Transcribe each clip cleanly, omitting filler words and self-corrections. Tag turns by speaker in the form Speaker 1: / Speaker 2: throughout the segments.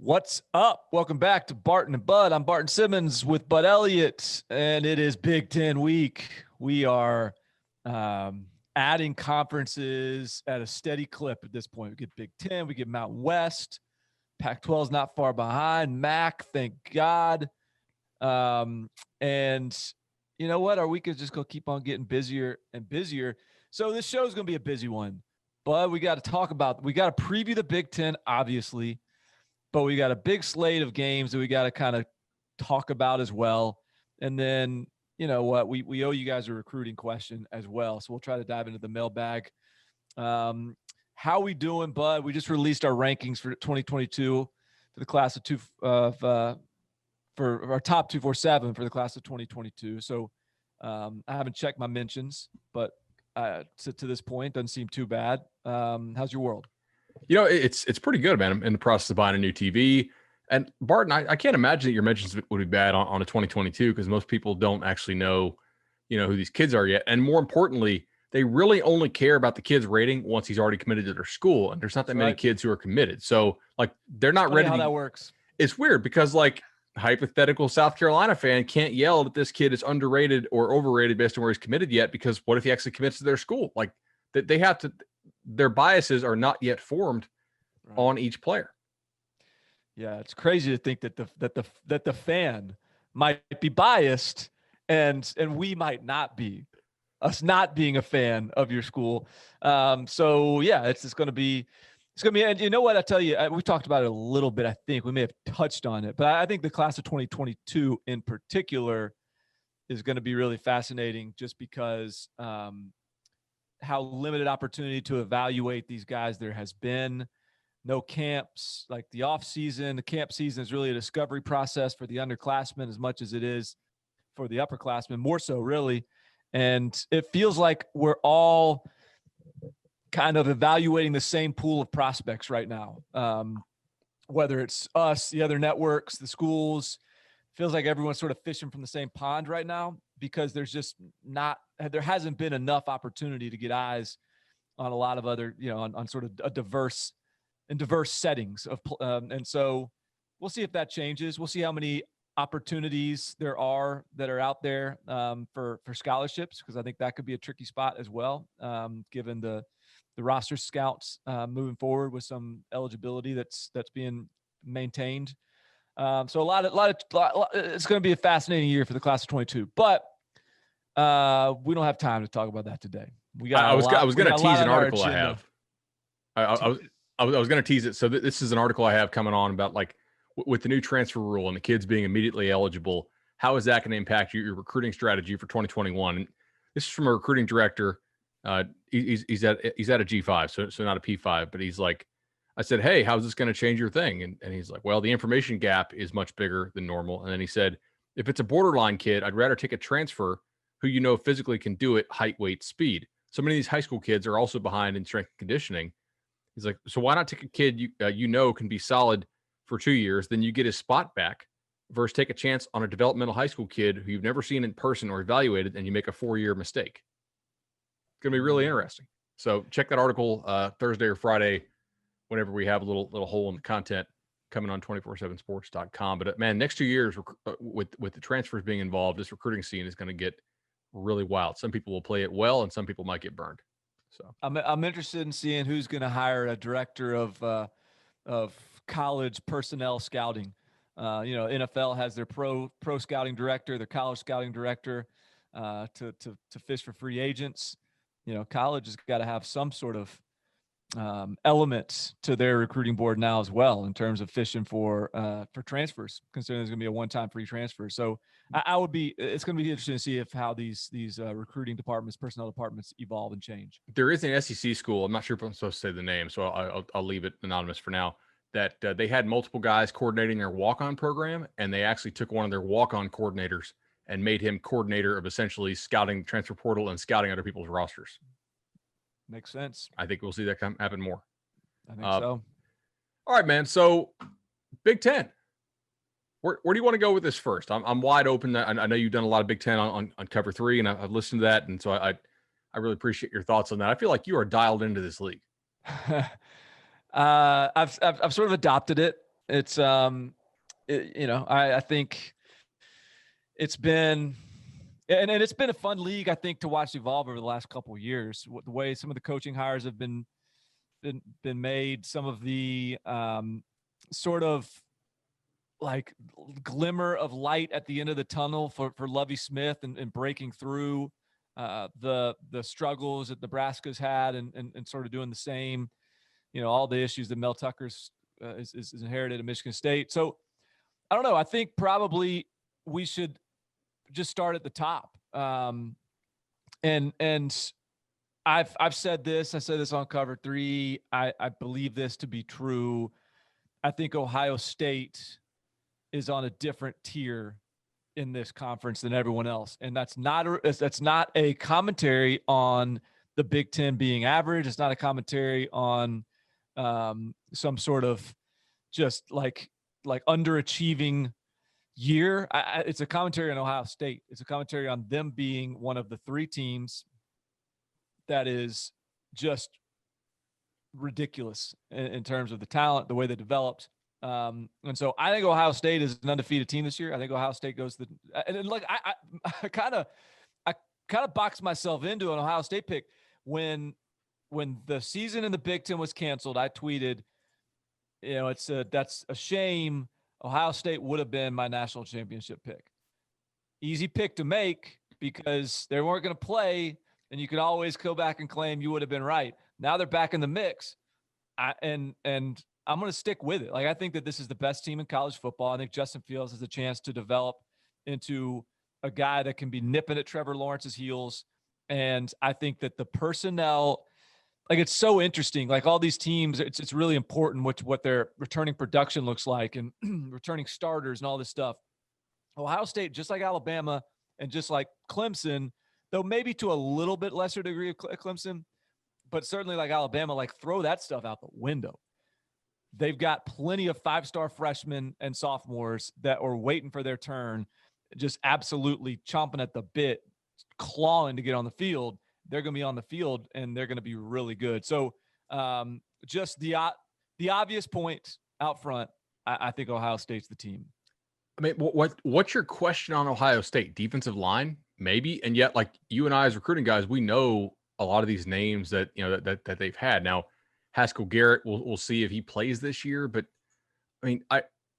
Speaker 1: What's up? Welcome back to Barton and Bud. I'm Barton Simmons with Bud Elliott, and it is Big Ten week. We are adding conferences at a steady clip at this point. We get Big Ten, we get Mountain West. Pac-12 is not far behind. MAC, thank God. And you know what? Our week is just going to keep on getting busier and busier. So this show is going to be a busy one. But we got to preview the Big Ten, obviously. But we got a big slate of games that we got to kind of talk about as well. And then, you know what, we owe you guys a recruiting question as well. So we'll try to dive into the mailbag. How we doing, Bud? We just released our rankings for 2022 for the class of for our top 247 for the class of 2022. So I haven't checked my mentions, but to this point, doesn't seem too bad. How's your world?
Speaker 2: You know, it's pretty good, man. I'm in the process of buying a new TV. And Barton, I can't imagine that your mentions would be bad on a 2022 because most people don't actually know, who these kids are yet. And more importantly, they really only care about the kid's rating once he's already committed to their school. And there's not that many kids who are committed. So, they're not ready.
Speaker 1: How that works.
Speaker 2: It's weird because, hypothetical South Carolina fan can't yell that this kid is underrated or overrated based on where he's committed yet, because what if he actually commits to their school? They have to. Their biases are not yet formed on each player.
Speaker 1: Yeah, it's crazy to think that the fan might be biased and we might not be, us not being a fan of your school. So yeah, it's going to be, and you know what, I tell you, we talked about it a little bit. I think we may have touched on it, but I think the class of 2022 in particular is going to be really fascinating just because, how limited opportunity to evaluate these guys there has been. No camps, like the off season. The camp season is really a discovery process for the underclassmen as much as it is for the upperclassmen, more so really. And it feels like we're all kind of evaluating the same pool of prospects right now. Whether it's us, the other networks, the schools, feels like everyone's sort of fishing from the same pond right now because there hasn't been enough opportunity to get eyes on a lot of other, on sort of a diverse settings of, and so we'll see if that changes. We'll see how many opportunities there are that are out there for scholarships, because I think that could be a tricky spot as well, given the roster scouts moving forward with some eligibility that's being maintained. So a lot of it's going to be a fascinating year for the class of 22, but we don't have time to talk about that today.
Speaker 2: I was going to tease an article I have. I was going to tease it. So this is an article I have coming on about with the new transfer rule and the kids being immediately eligible. How is that going to impact your recruiting strategy for 2021? And this is from a recruiting director. He's at a G5, so not a P5, but he's like, I said, hey, how's this going to change your thing? And he's like, well, the information gap is much bigger than normal. And then he said, if it's a borderline kid, I'd rather take a transfer who physically can do it, height, weight, speed. So many of these high school kids are also behind in strength and conditioning. He's like, so why not take a kid can be solid for 2 years, then you get his spot back, versus take a chance on a developmental high school kid who you've never seen in person or evaluated, and you make a 4-year mistake. It's going to be really interesting. So check that article Thursday or Friday, whenever we have a little hole in the content coming on 247sports.com. But man, next 2 years with the transfers being involved, this recruiting scene is going to get really wild. Some people will play it well, and some people might get burned. So
Speaker 1: I'm interested in seeing who's going to hire a director of college personnel scouting. NFL has their pro scouting director, their college scouting director, to fish for free agents. College has got to have some sort of elements to their recruiting board now as well, in terms of fishing for transfers, considering there's going to be a one-time free transfer. So it's going to be interesting to see how these recruiting departments, personnel departments evolve and change.
Speaker 2: There is an SEC school. I'm not sure if I'm supposed to say the name, so I'll leave it anonymous for now, that they had multiple guys coordinating their walk-on program, and they actually took one of their walk-on coordinators and made him coordinator of essentially scouting the transfer portal and scouting other people's rosters.
Speaker 1: Makes sense.
Speaker 2: I think we'll see that happen more.
Speaker 1: I think so.
Speaker 2: All right, man. So Big Ten. Where do you want to go with this first? I'm wide open. I know you've done a lot of Big Ten on Cover 3, and I've listened to that, and so I really appreciate your thoughts on that. I feel like you are dialed into this league.
Speaker 1: I've sort of adopted it. It's I think it's been. And it's been a fun league, I think, to watch evolve over the last couple of years. The way some of the coaching hires have been made, some of the sort of like glimmer of light at the end of the tunnel for Lovie Smith and breaking through the struggles that Nebraska's had and sort of doing the same. All the issues that Mel Tucker's is inherited at Michigan State. So I don't know. I think probably we should just start at the top. And I've said this, I said this on Cover 3. I believe this to be true. I think Ohio State is on a different tier in this conference than everyone else. And that's not a commentary on the Big Ten being average. It's not a commentary on some sort of just like underachieving year. It's a commentary on Ohio State. It's a commentary on them being one of the 3 teams that is just ridiculous in terms of the talent, the way they developed. And so I think Ohio State is an undefeated team this year. I think Ohio State goes and like I kind of boxed myself into an Ohio State pick when the season in the Big Ten was canceled. I tweeted, that's a shame. Ohio State would have been my national championship pick. Easy pick to make because they weren't going to play, and you could always go back and claim you would have been right. Now they're back in the mix, and I'm going to stick with it. Like, I think that this is the best team in college football. I think Justin Fields has a chance to develop into a guy that can be nipping at Trevor Lawrence's heels, and I think that the personnel – like, it's so interesting. Like, all these teams, it's really important what their returning production looks like and returning starters and all this stuff. Ohio State, just like Alabama and just like Clemson, though maybe to a little bit lesser degree of Clemson, but certainly like Alabama, like, throw that stuff out the window. They've got plenty of 5-star freshmen and sophomores that are waiting for their turn, just absolutely chomping at the bit, clawing to get on the field. They're going to be on the field and they're going to be really good. So just the obvious point out front, I think Ohio State's the team.
Speaker 2: I mean, what's your question on Ohio State? Defensive line, maybe, and yet, like, you and I as recruiting guys, we know a lot of these names that that they've had. Now, Haskell Garrett, we'll see if he plays this year, but I mean,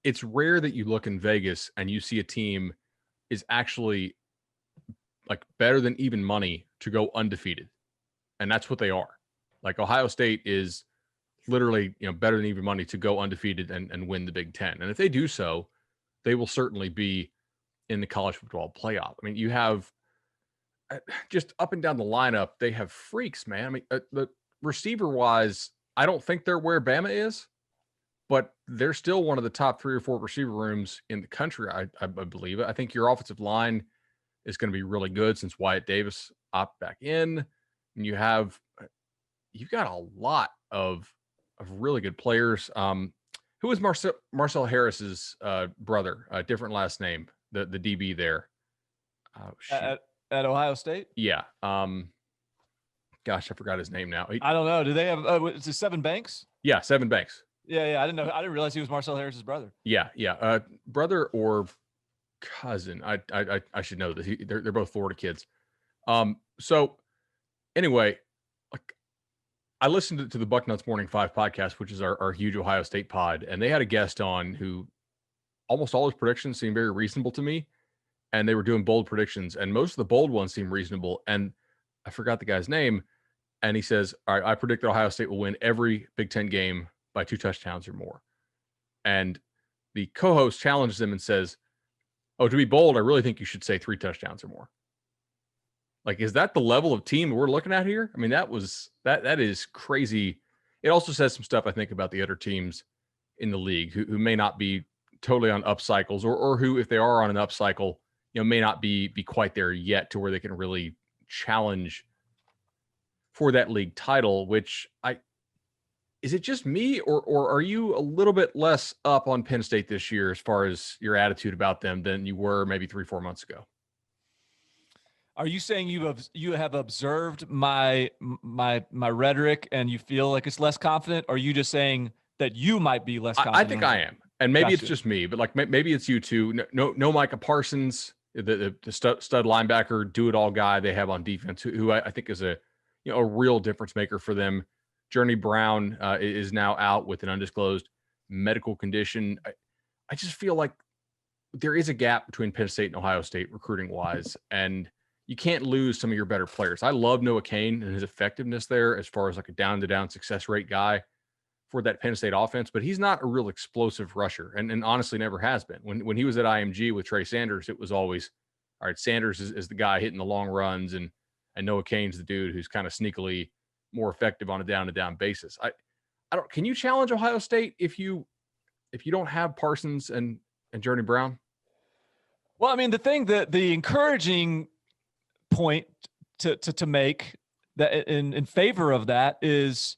Speaker 2: it's rare that you look in Vegas and you see a team is actually like better than even money to go undefeated. And that's what they are. Like, Ohio State is literally, better than even money to go undefeated and win the Big Ten. And if they do so, they will certainly be in the college football playoff. I mean, you have just up and down the lineup, they have freaks, man. I mean, the receiver wise, I don't think they're where Bama is, but they're still one of the top 3 or 4 receiver rooms in the country. I believe it. I think your offensive line is going to be really good since Wyatt Davis opted back in. And you've got a lot of really good players. Who is Marcel Harris's brother? Different last name, the DB there.
Speaker 1: At Ohio State?
Speaker 2: Yeah. Gosh, I forgot his name now.
Speaker 1: I don't know. Do they have is it Seven Banks?
Speaker 2: Yeah, Seven Banks.
Speaker 1: Yeah. I didn't realize he was Marcel Harris's brother.
Speaker 2: Yeah. Brother or cousin. I should know this. They're both Florida kids. So anyway, like, I listened to the Bucknuts Morning 5 podcast, which is our huge Ohio State pod, and they had a guest on who almost all his predictions seemed very reasonable to me, and they were doing bold predictions, and most of the bold ones seemed reasonable, and I forgot the guy's name, and he says, all right, I predict that Ohio State will win every Big Ten game by 2 touchdowns or more. And the co-host challenges him and says, oh, to be bold, I really think you should say 3 touchdowns or more. Like, is that the level of team we're looking at here? I mean, that is crazy. It also says some stuff, I think, about the other teams in the league who may not be totally on up cycles or who, if they are on an up cycle, may not be quite there yet to where they can really challenge for that league title, which is it just me or are you a little bit less up on Penn State this year as far as your attitude about them than you were maybe 3-4 months ago?
Speaker 1: Are you saying you have observed my rhetoric and you feel like it's less confident? Or are you just saying that you might be less confident?
Speaker 2: I think I am. And maybe it's just me, but like maybe it's you too. No Micah Parsons, the stud linebacker, do-it-all guy they have on defense, who I think is a real difference maker for them. Journey Brown is now out with an undisclosed medical condition. I just feel like there is a gap between Penn State and Ohio State recruiting wise, and you can't lose some of your better players. I love Noah Cain and his effectiveness there as far as like a down-to-down success rate guy for that Penn State offense, but he's not a real explosive rusher, and honestly never has been. When he was at IMG with Trey Sanders, it was always, all right, Sanders is the guy hitting the long runs, and Noah Cain's the dude who's kind of sneakily more effective on a down-to-down basis. I don't. Can you challenge Ohio State if you don't have Parsons and Journey Brown?
Speaker 1: Well, I mean, the encouraging point to make that in favor of that is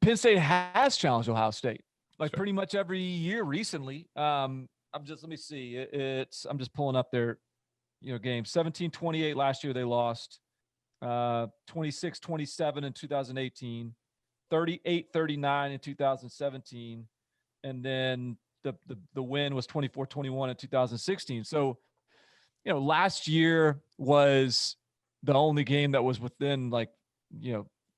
Speaker 1: Penn State has challenged Ohio State pretty much every year recently. Let me see. I'm just pulling up their games. 17-28 last year they lost. 26-27 in 2018. 38-39 in 2017, and then the win was 24-21 in 2016. So, last year was the only game that was within more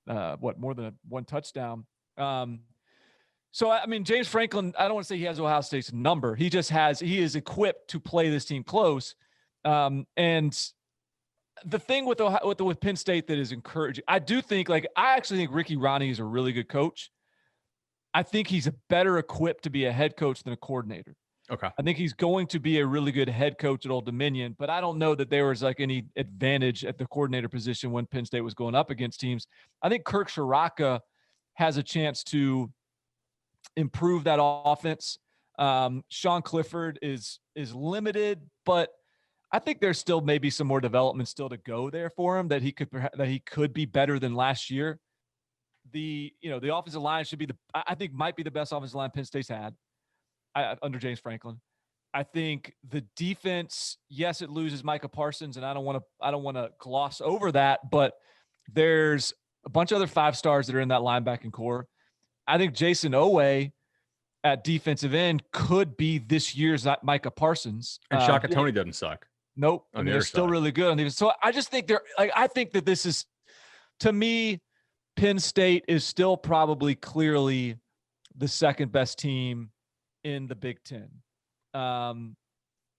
Speaker 1: than one touchdown. So, I mean, James Franklin, I don't want to say he has Ohio State's number. He is equipped to play this team close. And the thing with Penn State that is encouraging, I actually think Ricky Ronnie is a really good coach. I think he's better equipped to be a head coach than a coordinator.
Speaker 2: Okay.
Speaker 1: I think he's going to be a really good head coach at Old Dominion, but I don't know that there was any advantage at the coordinator position when Penn State was going up against teams. I think Kirk Shiraka has a chance to improve that offense. Sean Clifford is limited, but I think there's still maybe some more development still to go there for him, that he could be better than last year. The offensive line might be the best offensive line Penn State's had under James Franklin. I think the defense, yes, it loses Micah Parsons, and I don't want to gloss over that, but there's a bunch of other 5 stars that are in that linebacking core. I think Jason Owe at defensive end could be this year's Micah Parsons.
Speaker 2: And Shaka Toney doesn't suck.
Speaker 1: Nope. I mean, they're still really good on defense. So I just think I think that this is, to me, Penn State is still probably clearly the second best team in the Big Ten.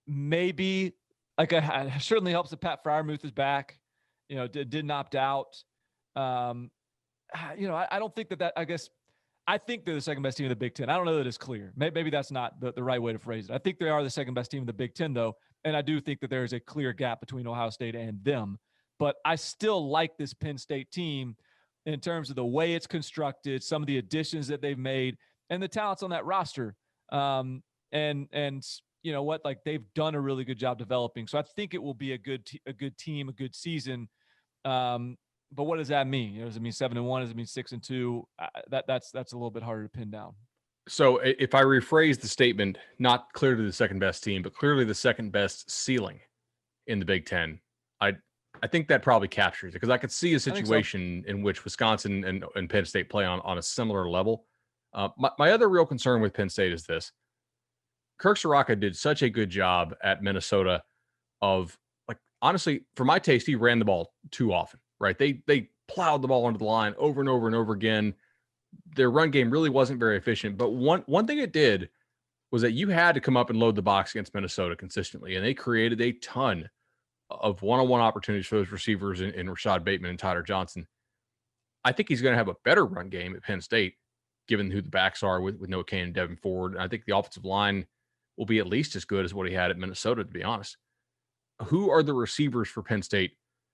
Speaker 1: Maybe it certainly helps that Pat Freiermuth is back. Didn't opt out. I don't think that I guess I think they're the second best team in the Big Ten. I don't know that it's clear. Maybe that's not the right way to phrase it. I think they are the second best team in the Big Ten, though, and I do think that there is a clear gap between Ohio State and them. But I still like this Penn State team in terms of the way it's constructed, some of the additions that they've made, and the talents on that roster. And you know what? They've done a really good job developing. So I think it will be a good team, a good season. But what does that mean? Does it mean 7-1? Does it mean 6-2? That's a little bit harder to pin down.
Speaker 2: So if I rephrase the statement, not clearly the second best team, but clearly the second best ceiling in the Big Ten, I think that probably captures it, because I could see a situation in which Wisconsin and Penn State play on a similar level. My other real concern with Penn State is this. Kirk Shiraka did such a good job at Minnesota of, honestly, for my taste, he ran the ball too often, right? They plowed the ball onto the line over and over and over again. Their run game really wasn't very efficient. But one thing it did was that you had to come up and load the box against Minnesota consistently, and they created a ton of one-on-one opportunities for those receivers in Rashad Bateman and Tyler Johnson. I think he's going to have a better run game at Penn State, given who the backs are with Noah Cain and Devin Ford. And I think the offensive line will be at least as good as what he had at Minnesota, to be honest. Who are the receivers for Penn State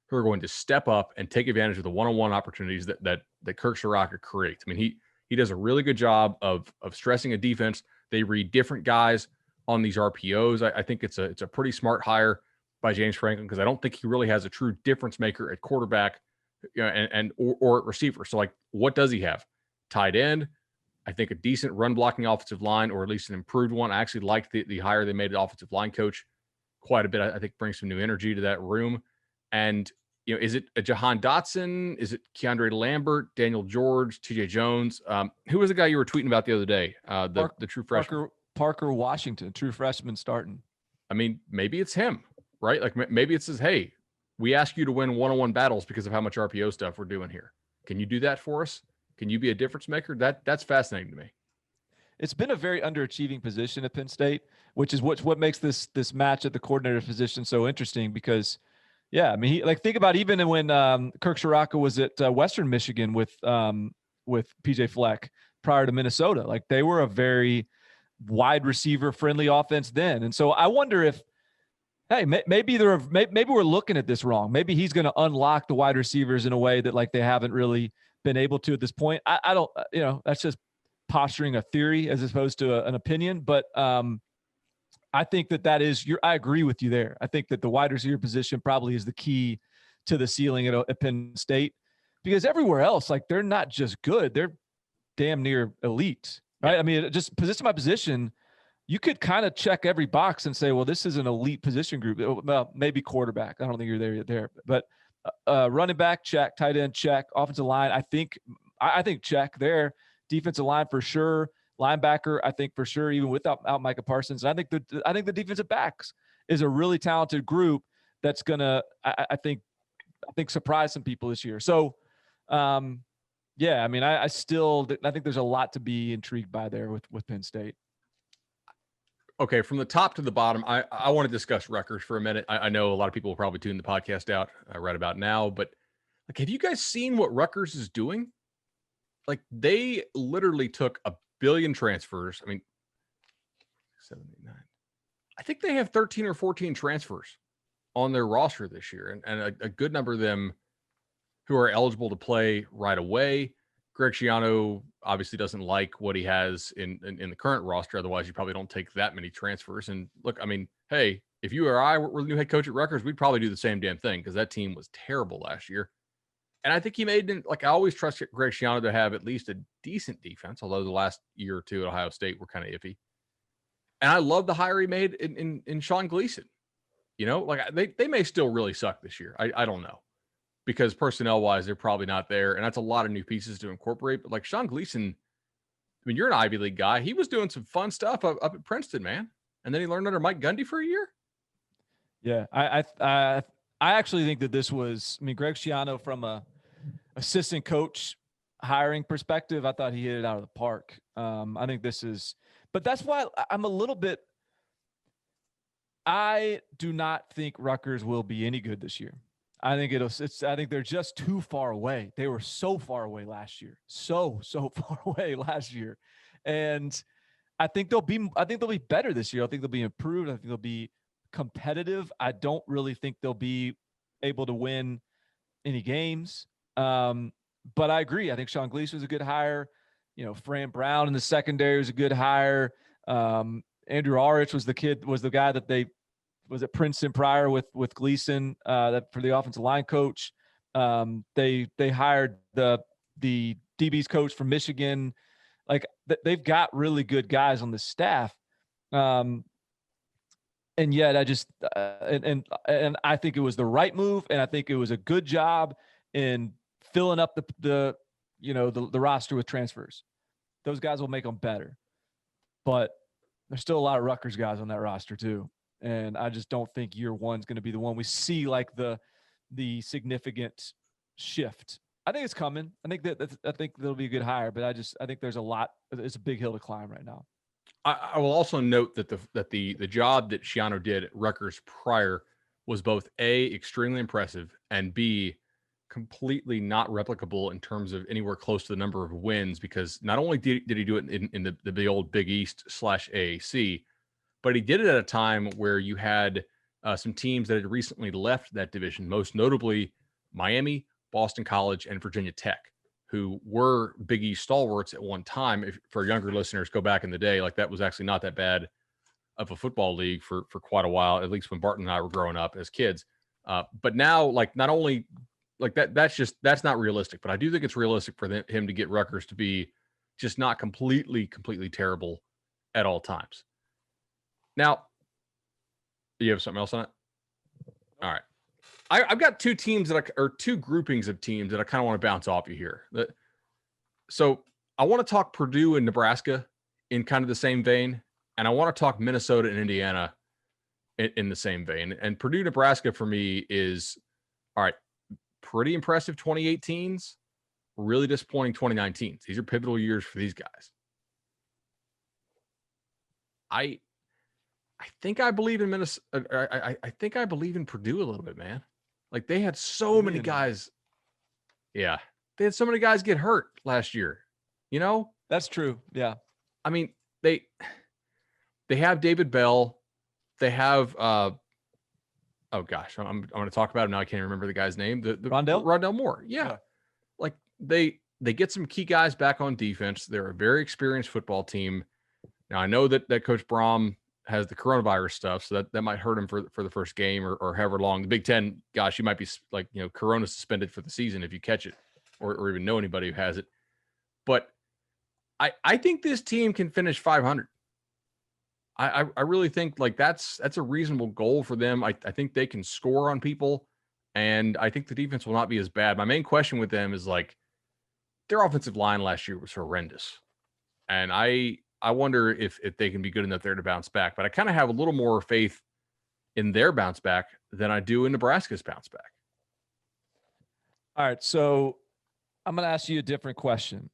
Speaker 2: who are going to step up and take advantage of the one-on-one opportunities that Kirk Shiraka creates? I mean, he does a really good job of stressing a defense. They read different guys on these RPOs. I think it's a pretty smart hire by James Franklin, because I don't think he really has a true difference maker at quarterback, or at receiver. So what does he have? Tight end. I think a decent run blocking offensive line, or at least an improved one. I actually liked the hire they made at offensive line coach quite a bit. I think brings some new energy to that room. And, is it a Jahan Dotson? Is it Keandre Lambert, Daniel George, TJ Jones? Who was the guy you were tweeting about the other day? The true freshman.
Speaker 1: Parker Washington, true freshman starting.
Speaker 2: I mean, maybe it's him, right? Like maybe it says, hey, we ask you to win one-on-one battles because of how much RPO stuff we're doing here. Can you do that for us? Can you be a difference maker? That's fascinating to me.
Speaker 1: It's been a very underachieving position at Penn State, which is what makes this match at the coordinator position so interesting because, yeah, I mean, think about even when Kirk Ciarrocca was at Western Michigan with PJ Fleck prior to Minnesota. Like they were a very wide receiver friendly offense then. And so I wonder if, hey, maybe we're looking at this wrong. Maybe he's going to unlock the wide receivers in a way that like they haven't really been able to at this point. I don't, that's just posturing a theory as opposed to an opinion. But I think that is I agree with you there. I think that the wide receiver position probably is the key to the ceiling at Penn State because everywhere else, like they're not just good, they're damn near elite, right? I mean, just position by position, you could kind of check every box and say, well, this is an elite position group. Well, maybe quarterback. I don't think you're there, but running back, check, tight end, check, offensive line. I think check there, defensive line for sure. Linebacker, I think for sure, even without Micah Parsons. And I think the defensive backs is a really talented group that's gonna, I think surprise some people this year. So, yeah, I mean, I think there's a lot to be intrigued by there with Penn State.
Speaker 2: Okay, from the top to the bottom, I want to discuss Rutgers for a minute. I know a lot of people will probably tune the podcast out right about now, but like, have you guys seen what Rutgers is doing? Like, they literally took a billion transfers. I mean, 7, 8, 9. I think they have 13 or 14 transfers on their roster this year, and a good number of them who are eligible to play right away. Greg Schiano obviously doesn't like what he has in the current roster. Otherwise, you probably don't take that many transfers. And look, I mean, hey, if you or I were the new head coach at Rutgers, we'd probably do the same damn thing because that team was terrible last year. And I think he made, like, I always trust Greg Schiano to have at least a decent defense, although the last year or two at Ohio State were kind of iffy. And I love the hire he made in Sean Gleason. Like they may still really suck this year. I don't know. Because personnel-wise, they're probably not there. And that's a lot of new pieces to incorporate. But like Sean Gleason, I mean, you're an Ivy League guy. He was doing some fun stuff up at Princeton, man. And then he learned under Mike Gundy for a year.
Speaker 1: Yeah, I actually think that this was, I mean, Greg Schiano from a assistant coach hiring perspective, I thought he hit it out of the park. I think this is, but that's why I'm a little bit, I do not think Rutgers will be any good this year. I think I think they're just too far away. They were so far away last year. So far away last year. And I think they'll be better this year. I think they'll be improved. I think they'll be competitive. I don't really think they'll be able to win any games. But I agree. I think Sean Gleason was a good hire. Fran Brown in the secondary was a good hire. Andrew Arich was the guy that they was at Princeton prior with Gleason that for the offensive line coach. They hired the DB's coach from Michigan. Like they've got really good guys on the staff. And yet I just and I think it was the right move, and I think it was a good job in filling up the roster with transfers. Those guys will make them better. But there's still a lot of Rutgers guys on that roster too. And I just don't think year one's going to be the one we see like the significant shift. I think it's coming. I think that'll be a good hire, but I think there's a lot. It's a big hill to climb right now.
Speaker 2: I will also note that the job that Schiano did at Rutgers prior was both A, extremely impressive, and B, completely not replicable in terms of anywhere close to the number of wins, because not only did he do it in the old Big East / AAC, but he did it at a time where you had some teams that had recently left that division, most notably Miami, Boston College, and Virginia Tech, who were Big East stalwarts at one time. If for younger listeners, go back in the day, like that was actually not that bad of a football league for quite a while, at least when Barton and I were growing up as kids. But now, like, not only like that's not realistic, but I do think it's realistic for him to get Rutgers to be just not completely terrible at all times. Now, you have something else on it? All right. I've got two teams or two groupings of teams that I kind of want to bounce off you here. So I want to talk Purdue and Nebraska in kind of the same vein, and I want to talk Minnesota and Indiana in the same vein. And Purdue, Nebraska for me is, all right, pretty impressive 2018s, really disappointing 2019s. These are pivotal years for these guys. I think I believe in Minnesota. I think I believe in Purdue a little bit, man. Like they had so many guys. Yeah. They had so many guys get hurt last year. You know?
Speaker 1: That's true. Yeah.
Speaker 2: I mean, they have David Bell. They have oh gosh, I'm going to talk about him now. I can't remember the guy's name. The Rondell Moore. Yeah. Like they get some key guys back on defense. They're a very experienced football team. Now I know that Coach Braum has the coronavirus stuff, so that might hurt him for the first game or however long. The Big Ten, gosh, you might be like, corona suspended for the season if you catch it or even know anybody who has it. But I think this team can finish 500. I really think like that's a reasonable goal for them. I think they can score on people, and I think the defense will not be as bad. My main question with them is like their offensive line last year was horrendous, and I wonder if they can be good enough there to bounce back. But I kind of have a little more faith in their bounce back than I do in Nebraska's bounce back.
Speaker 1: All right, so I'm going to ask you a different question.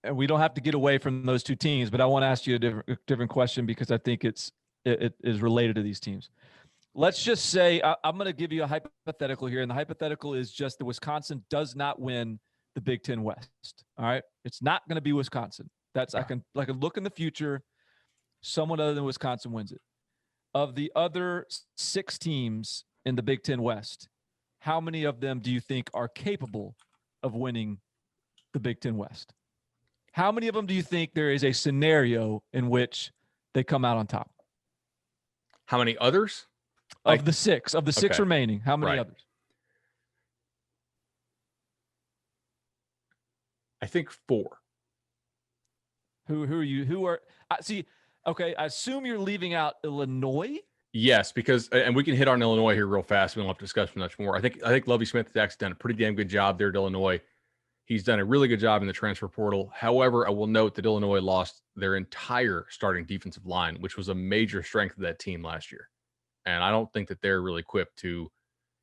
Speaker 1: And we don't have to get away from those two teams, but I want to ask you a different question because I think it is related to these teams. Let's just say I'm going to give you a hypothetical here, and the hypothetical is just that Wisconsin does not win the Big Ten West. All right, it's not going to be Wisconsin. I can look in the future. Someone other than Wisconsin wins it. Of the other 6 teams in the Big Ten West, how many of them do you think are capable of winning the Big Ten West? How many of them do you think there is a scenario in which they come out on top?
Speaker 2: How many others?
Speaker 1: Of the six remaining, how many others?
Speaker 2: I think 4.
Speaker 1: Who are you? Okay, I assume you're leaving out Illinois?
Speaker 2: Yes, because, and we can hit on Illinois here real fast. We don't have to discuss much more. I think Lovie Smith has actually done a pretty damn good job there at Illinois. He's done a really good job in the transfer portal. However, I will note that Illinois lost their entire starting defensive line, which was a major strength of that team last year. And I don't think that they're really equipped to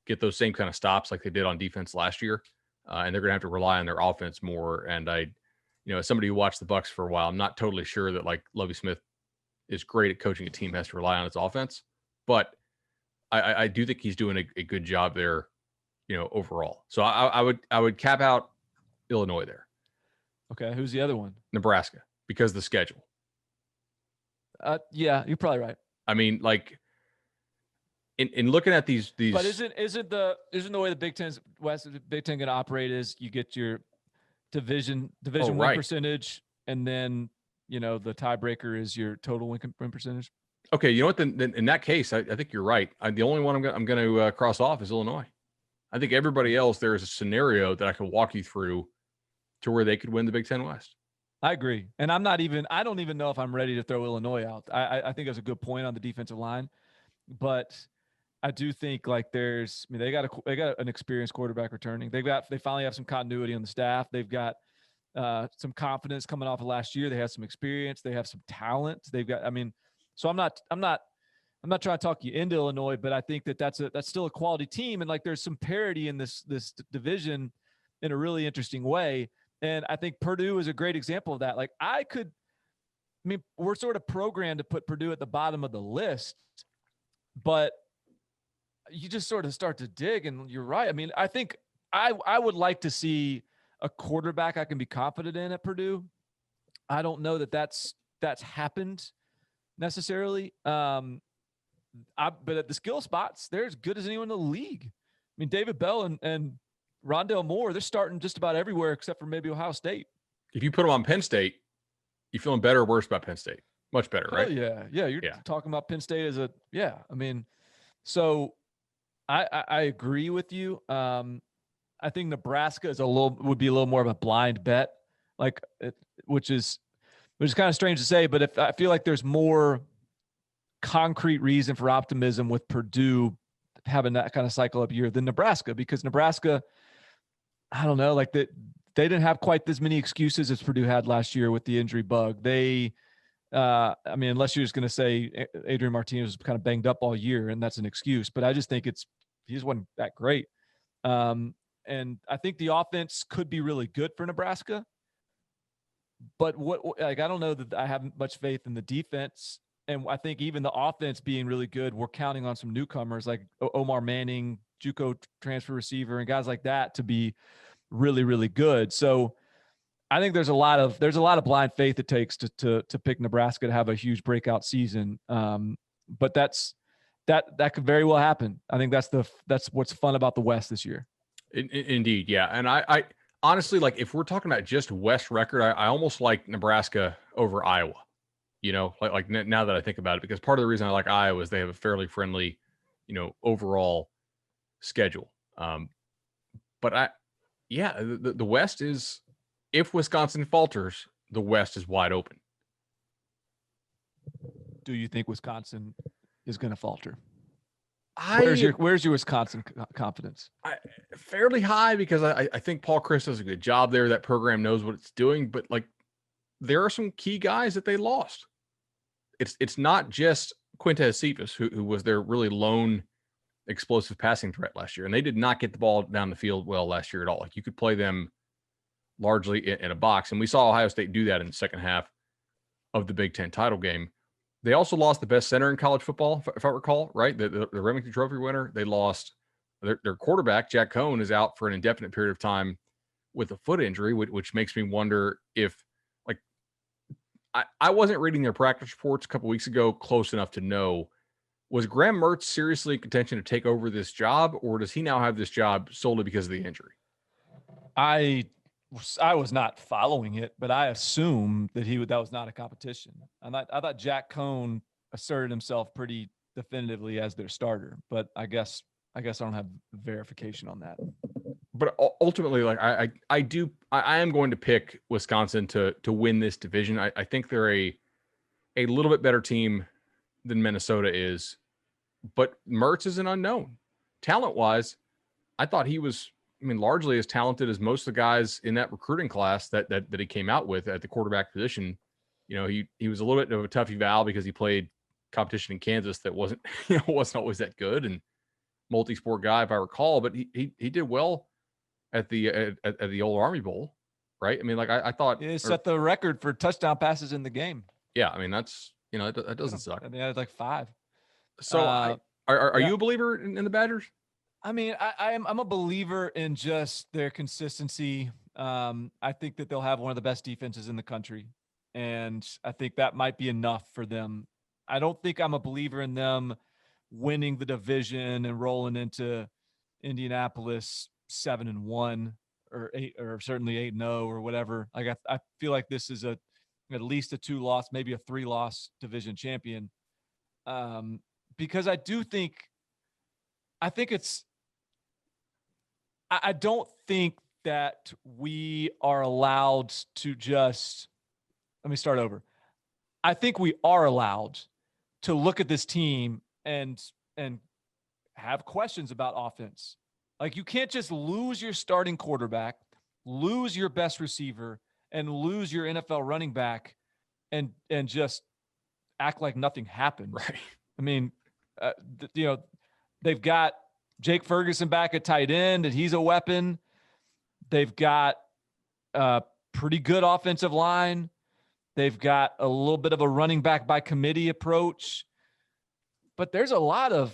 Speaker 2: get those same kind of stops like they did on defense last year. And they're going to have to rely on their offense more. And as somebody who watched the Bucs for a while, I'm not totally sure that like Lovie Smith is great at coaching a team has to rely on its offense, but I do think he's doing a good job there, overall. So I would cap out Illinois there.
Speaker 1: Okay, who's the other one?
Speaker 2: Nebraska, because of the schedule.
Speaker 1: Yeah, you're probably right.
Speaker 2: I mean, like in looking at these,
Speaker 1: but isn't the way the Big Ten West, the Big Ten going to operate is you get your division win percentage, and then the tiebreaker is your total win percentage.
Speaker 2: Okay, you know what? Then in that case, I think you're right. The only one I'm going to cross off is Illinois. I think everybody else, there is a scenario that I can walk you through to where they could win the Big Ten West.
Speaker 1: I agree, and I don't even know if I'm ready to throw Illinois out. I think that's a good point on the defensive line, but I do think like they got an experienced quarterback returning. They finally have some continuity on the staff. They've got some confidence coming off of last year. They have some experience. They have some talent. So I'm not trying to talk you into Illinois, but I think that's still a quality team. And like, there's some parity in this division in a really interesting way. And I think Purdue is a great example of that. Like we're sort of programmed to put Purdue at the bottom of the list, but you just sort of start to dig, and you're right. I mean, I think I would like to see a quarterback I can be confident in at Purdue. I don't know that's happened necessarily. But at the skill spots, they're as good as anyone in the league. I mean, David Bell and Rondell Moore, they're starting just about everywhere except for maybe Ohio State.
Speaker 2: If you put them on Penn State, you feeling better or worse about Penn State? Much better, right?
Speaker 1: Yeah. You're talking about Penn State so I agree with you. I think Nebraska would be a little more of a blind bet, which is kind of strange to say, but I feel like there's more concrete reason for optimism with Purdue having that kind of cycle up year than Nebraska, because Nebraska, I don't know, like they didn't have quite as many excuses as Purdue had last year with the injury bug. They, I mean, unless you're just going to say Adrian Martinez was kind of banged up all year, and that's an excuse, but I just think he just wasn't that great. And I think the offense could be really good for Nebraska, but I don't know that I have much faith in the defense. And I think even the offense being really good, we're counting on some newcomers like Omar Manning, JUCO transfer receiver, and guys like that to be really, really good. So I think there's a lot of blind faith it takes to pick Nebraska to have a huge breakout season. But that could very well happen. I think that's what's fun about the West this year.
Speaker 2: Indeed, yeah. And I honestly, like, if we're talking about just West record, I almost like Nebraska over Iowa. Like now that I think about it, because part of the reason I like Iowa is they have a fairly friendly, overall schedule. But the West is, if Wisconsin falters, the West is wide open.
Speaker 1: Do you think Wisconsin is going to falter? Where's your Wisconsin confidence?
Speaker 2: Fairly high, because I think Paul Chryst does a good job there. That program knows what it's doing, but like, there are some key guys that they lost. It's not just Quintez Cephas, who was their really lone explosive passing threat last year, and they did not get the ball down the field well last year at all. Like, you could play them largely in a box, and we saw Ohio State do that in the second half of the Big Ten title game. They also lost the best center in college football, if I recall, right? The Remington Trophy winner. They lost their quarterback, Jack Cohn, is out for an indefinite period of time with a foot injury, which makes me wonder if, like, I wasn't reading their practice reports a couple weeks ago close enough to know, was Graham Mertz seriously in contention to take over this job, or does he now have this job solely because of the injury?
Speaker 1: I was not following it, but I assume that that was not a competition. I thought Jack Cohn asserted himself pretty definitively as their starter, but I guess I don't have verification on that.
Speaker 2: But ultimately, like, I am going to pick Wisconsin to win this division. I think they're a little bit better team than Minnesota is, but Mertz is an unknown. Talent-wise, I thought he was, largely as talented as most of the guys in that recruiting class that he came out with at the quarterback position. He was a little bit of a tough eval because he played competition in Kansas that wasn't always that good, and multi-sport guy, if I recall, but he did well at the old Army Bowl, right? I thought
Speaker 1: he set the record for touchdown passes in the game.
Speaker 2: Yeah, that's that doesn't suck.
Speaker 1: I had like 5.
Speaker 2: So are you a believer in the Badgers?
Speaker 1: I'm a believer in just their consistency. I think that they'll have one of the best defenses in the country, and I think that might be enough for them. I don't think I'm a believer in them winning the division and rolling into Indianapolis 7-1 or 8, or certainly 8-0 or whatever. Like, I feel like this is at least a 2-loss, maybe a 3-loss division champion. Because I don't think that we are allowed to just, let me start over. I think we are allowed to look at this team and have questions about offense. Like, you can't just lose your starting quarterback, lose your best receiver, and lose your NFL running back and just act like nothing happened.
Speaker 2: Right.
Speaker 1: They've got Jake Ferguson back at tight end, and he's a weapon. They've got a pretty good offensive line. They've got a little bit of a running back by committee approach, but there's a lot of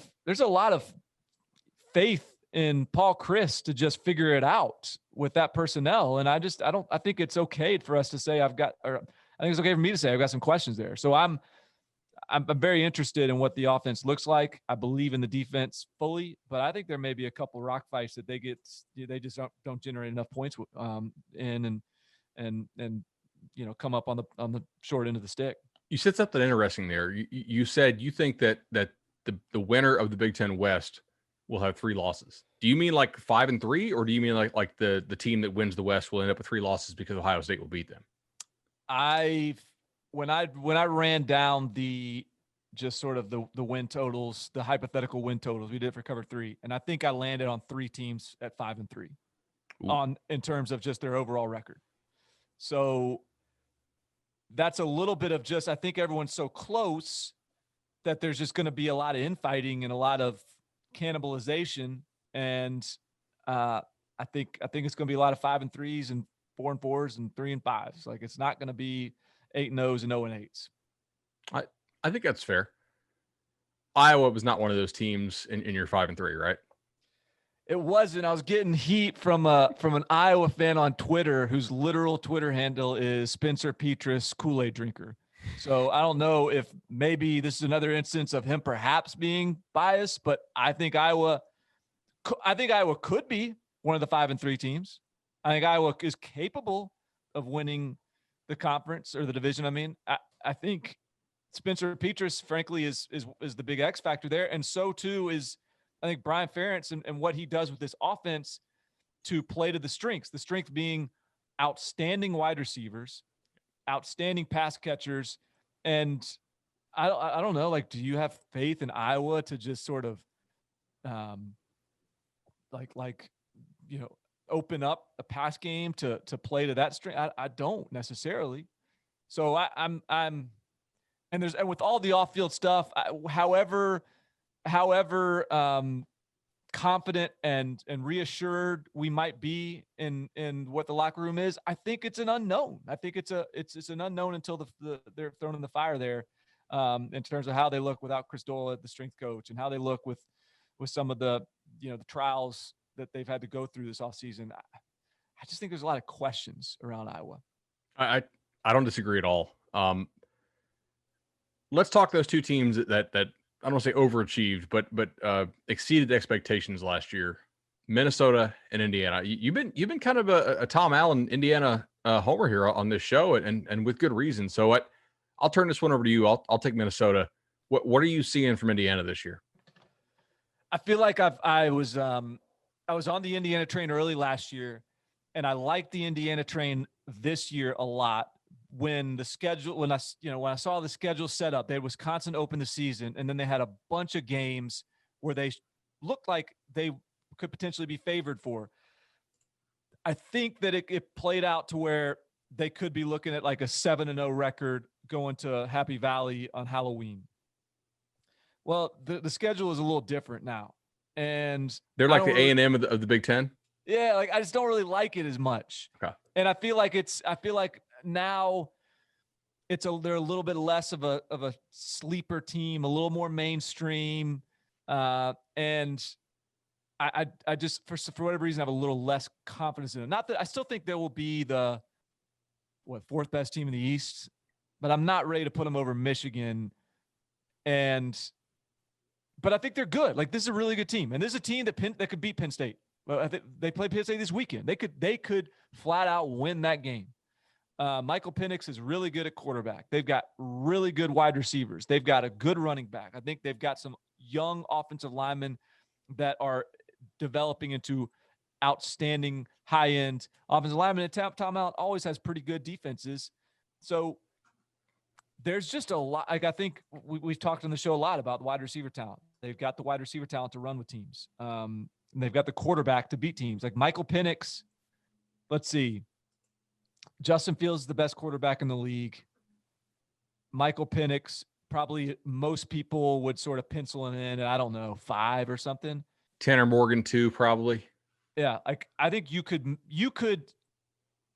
Speaker 1: faith in Paul Chryst to just figure it out with that personnel. And I think it's okay for us to say I think it's okay for me to say I've got some questions there. So I'm very interested in what the offense looks like. I believe in the defense fully, but I think there may be a couple rock fights that they just don't generate enough points in and come up on the short end of the stick.
Speaker 2: You said something interesting there. You said you think that the winner of the Big Ten West will have 3 losses. Do you mean like 5-3, or do you mean like the team that wins the West will end up with 3 losses because Ohio State will beat them?
Speaker 1: When I ran down the just sort of the win totals, the hypothetical win totals. We did it for cover 3, and I think I landed on 3 teams at 5-3 in terms of just their overall record. So that's a little bit of just, I think everyone's so close that there's just going to be a lot of infighting and a lot of cannibalization. And I think it's going to be a lot of 5-3s and 4-4s and 3-5s. Like, it's not going to be 8-0s and 0-8s.
Speaker 2: I think that's fair. Iowa was not one of those teams in your 5-3, right?
Speaker 1: It wasn't. I was getting heat from an Iowa fan on Twitter whose literal Twitter handle is Spencer Petras Kool-Aid drinker. So I don't know if maybe this is another instance of him perhaps being biased, but I think Iowa could be one of the 5-3 teams. I think Iowa is capable of winning the conference or the division. I mean, I think Spencer Petras, frankly, is the big X factor there, and so too is, I think, Brian Ferentz and what he does with this offense to play to the strengths. The strength being outstanding wide receivers, outstanding pass catchers, and I don't know. Like, do you have faith in Iowa to just sort of, open up a pass game to play to that strength? I don't necessarily. So I'm and with all the off-field stuff, however confident and reassured we might be in what the locker room is, I think it's an unknown. I think it's an unknown until they're thrown in the fire there, in terms of how they look without Chris Doyle, the strength coach, and how they look with some of the the trials that they've had to go through this offseason. I just think there's a lot of questions around Iowa.
Speaker 2: I don't disagree at all. Let's talk those two teams that I don't want to say overachieved, but exceeded expectations last year. Minnesota and Indiana. You've been kind of a Tom Allen Indiana homer here on this show, and with good reason. So I'll turn this one over to you. I'll take Minnesota. What are you seeing from Indiana this year?
Speaker 1: I feel like I was on the Indiana train early last year, and I liked the Indiana train this year a lot. When I saw the schedule set up, they had Wisconsin open the season, and then they had a bunch of games where they looked like they could potentially be favored for. I think that it played out to where they could be looking at like a 7-0 record going to Happy Valley on Halloween. Well, the schedule is a little different now, and
Speaker 2: they're like the A&M of the Big Ten.
Speaker 1: Yeah, like I just don't really like it as much.
Speaker 2: Okay.
Speaker 1: And I feel like now they're a little bit less of a sleeper team, a little more mainstream, and I just for whatever reason have a little less confidence in it. Not that I still think they will be the fourth best team in the East, but I'm not ready to put them over Michigan. But I think they're good. Like, this is a really good team, and this is a team that could beat Penn State. Well, I think they play Penn State this weekend. They could flat out win that game. Michael Penix is really good at quarterback. They've got really good wide receivers. They've got a good running back. I think they've got some young offensive linemen that are developing into outstanding high-end offensive linemen. And Tom Allen always has pretty good defenses. So there's just a lot. Like, I think we've talked on the show a lot about the wide receiver talent. They've got the wide receiver talent to run with teams. And they've got the quarterback to beat teams. Like Michael Penix, let's see. Justin Fields is the best quarterback in the league. Michael Penix, probably most people would sort of pencil him in, I don't know, 5 or something.
Speaker 2: Tanner Morgan 2, probably.
Speaker 1: Yeah, like I think you could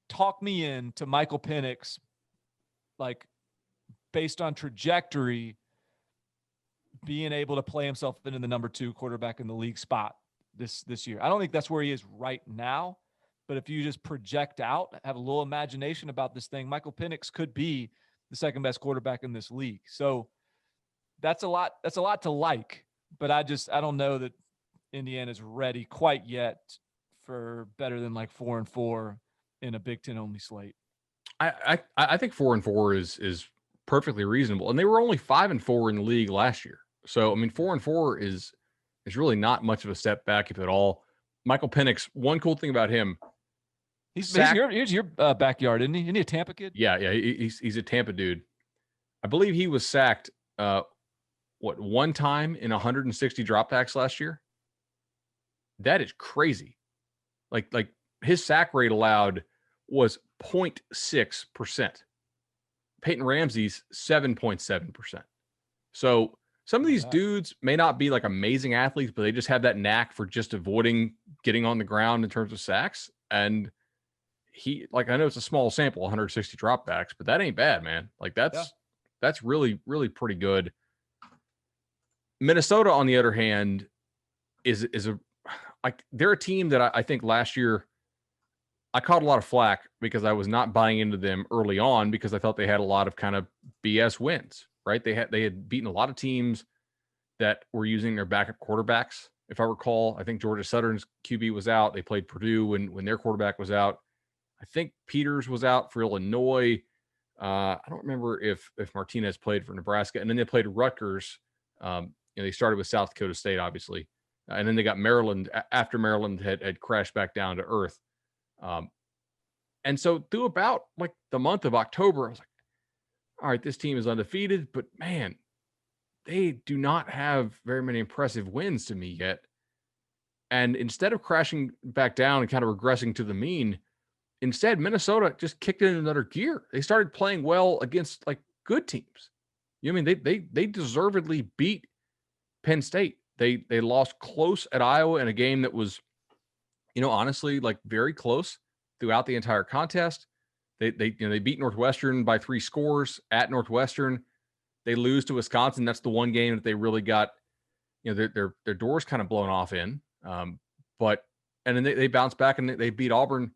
Speaker 1: talk me into Michael Penix, like based on trajectory, being able to play himself into the number 2 quarterback in the league spot this year. I don't think that's where he is right now. But if you just project out, have a little imagination about this thing, Michael Penix could be the second best quarterback in this league. So that's a lot to like, but I don't know that Indiana's ready quite yet for better than like 4-4 in a Big Ten only slate.
Speaker 2: I think 4-4 is perfectly reasonable. And they were only 5-4 in the league last year. So, I mean, 4-4 is really not much of a step back, if at all. Michael Penix, one cool thing about him,
Speaker 1: he's your backyard, isn't he? Isn't he a Tampa kid?
Speaker 2: Yeah, he's a Tampa dude. I believe he was sacked one time in 160 dropbacks last year. That is crazy. Like his sack rate allowed was 0.6%. Peyton Ramsey's 7.7%. So some of these dudes may not be like amazing athletes, but they just have that knack for just avoiding getting on the ground in terms of sacks. And he, like, I know it's a small sample, 160 dropbacks, but that ain't bad, man. Like that's really, really pretty good. Minnesota, on the other hand, is they're a team that I think last year I caught a lot of flack because I was not buying into them early on because I thought they had a lot of kind of BS wins, right? They had beaten a lot of teams that were using their backup quarterbacks. If I recall, I think Georgia Southern's QB was out. They played Purdue when their quarterback was out. I think Peters was out for Illinois. I don't remember if Martinez played for Nebraska, and then they played Rutgers. They started with South Dakota State, obviously, and then they got Maryland after Maryland had crashed back down to earth. And so through about like the month of October, I was like, all right, this team is undefeated, but man, they do not have very many impressive wins to me yet. And instead of crashing back down and kind of regressing to the mean, instead, Minnesota just kicked it in another gear. They started playing well against like good teams. You know what I mean? They deservedly beat Penn State. They lost close at Iowa in a game that was, honestly, like very close throughout the entire contest. They beat Northwestern by 3 scores at Northwestern. They lose to Wisconsin. That's the one game that they really got, their doors kind of blown off in. And then they bounce back and they beat Auburn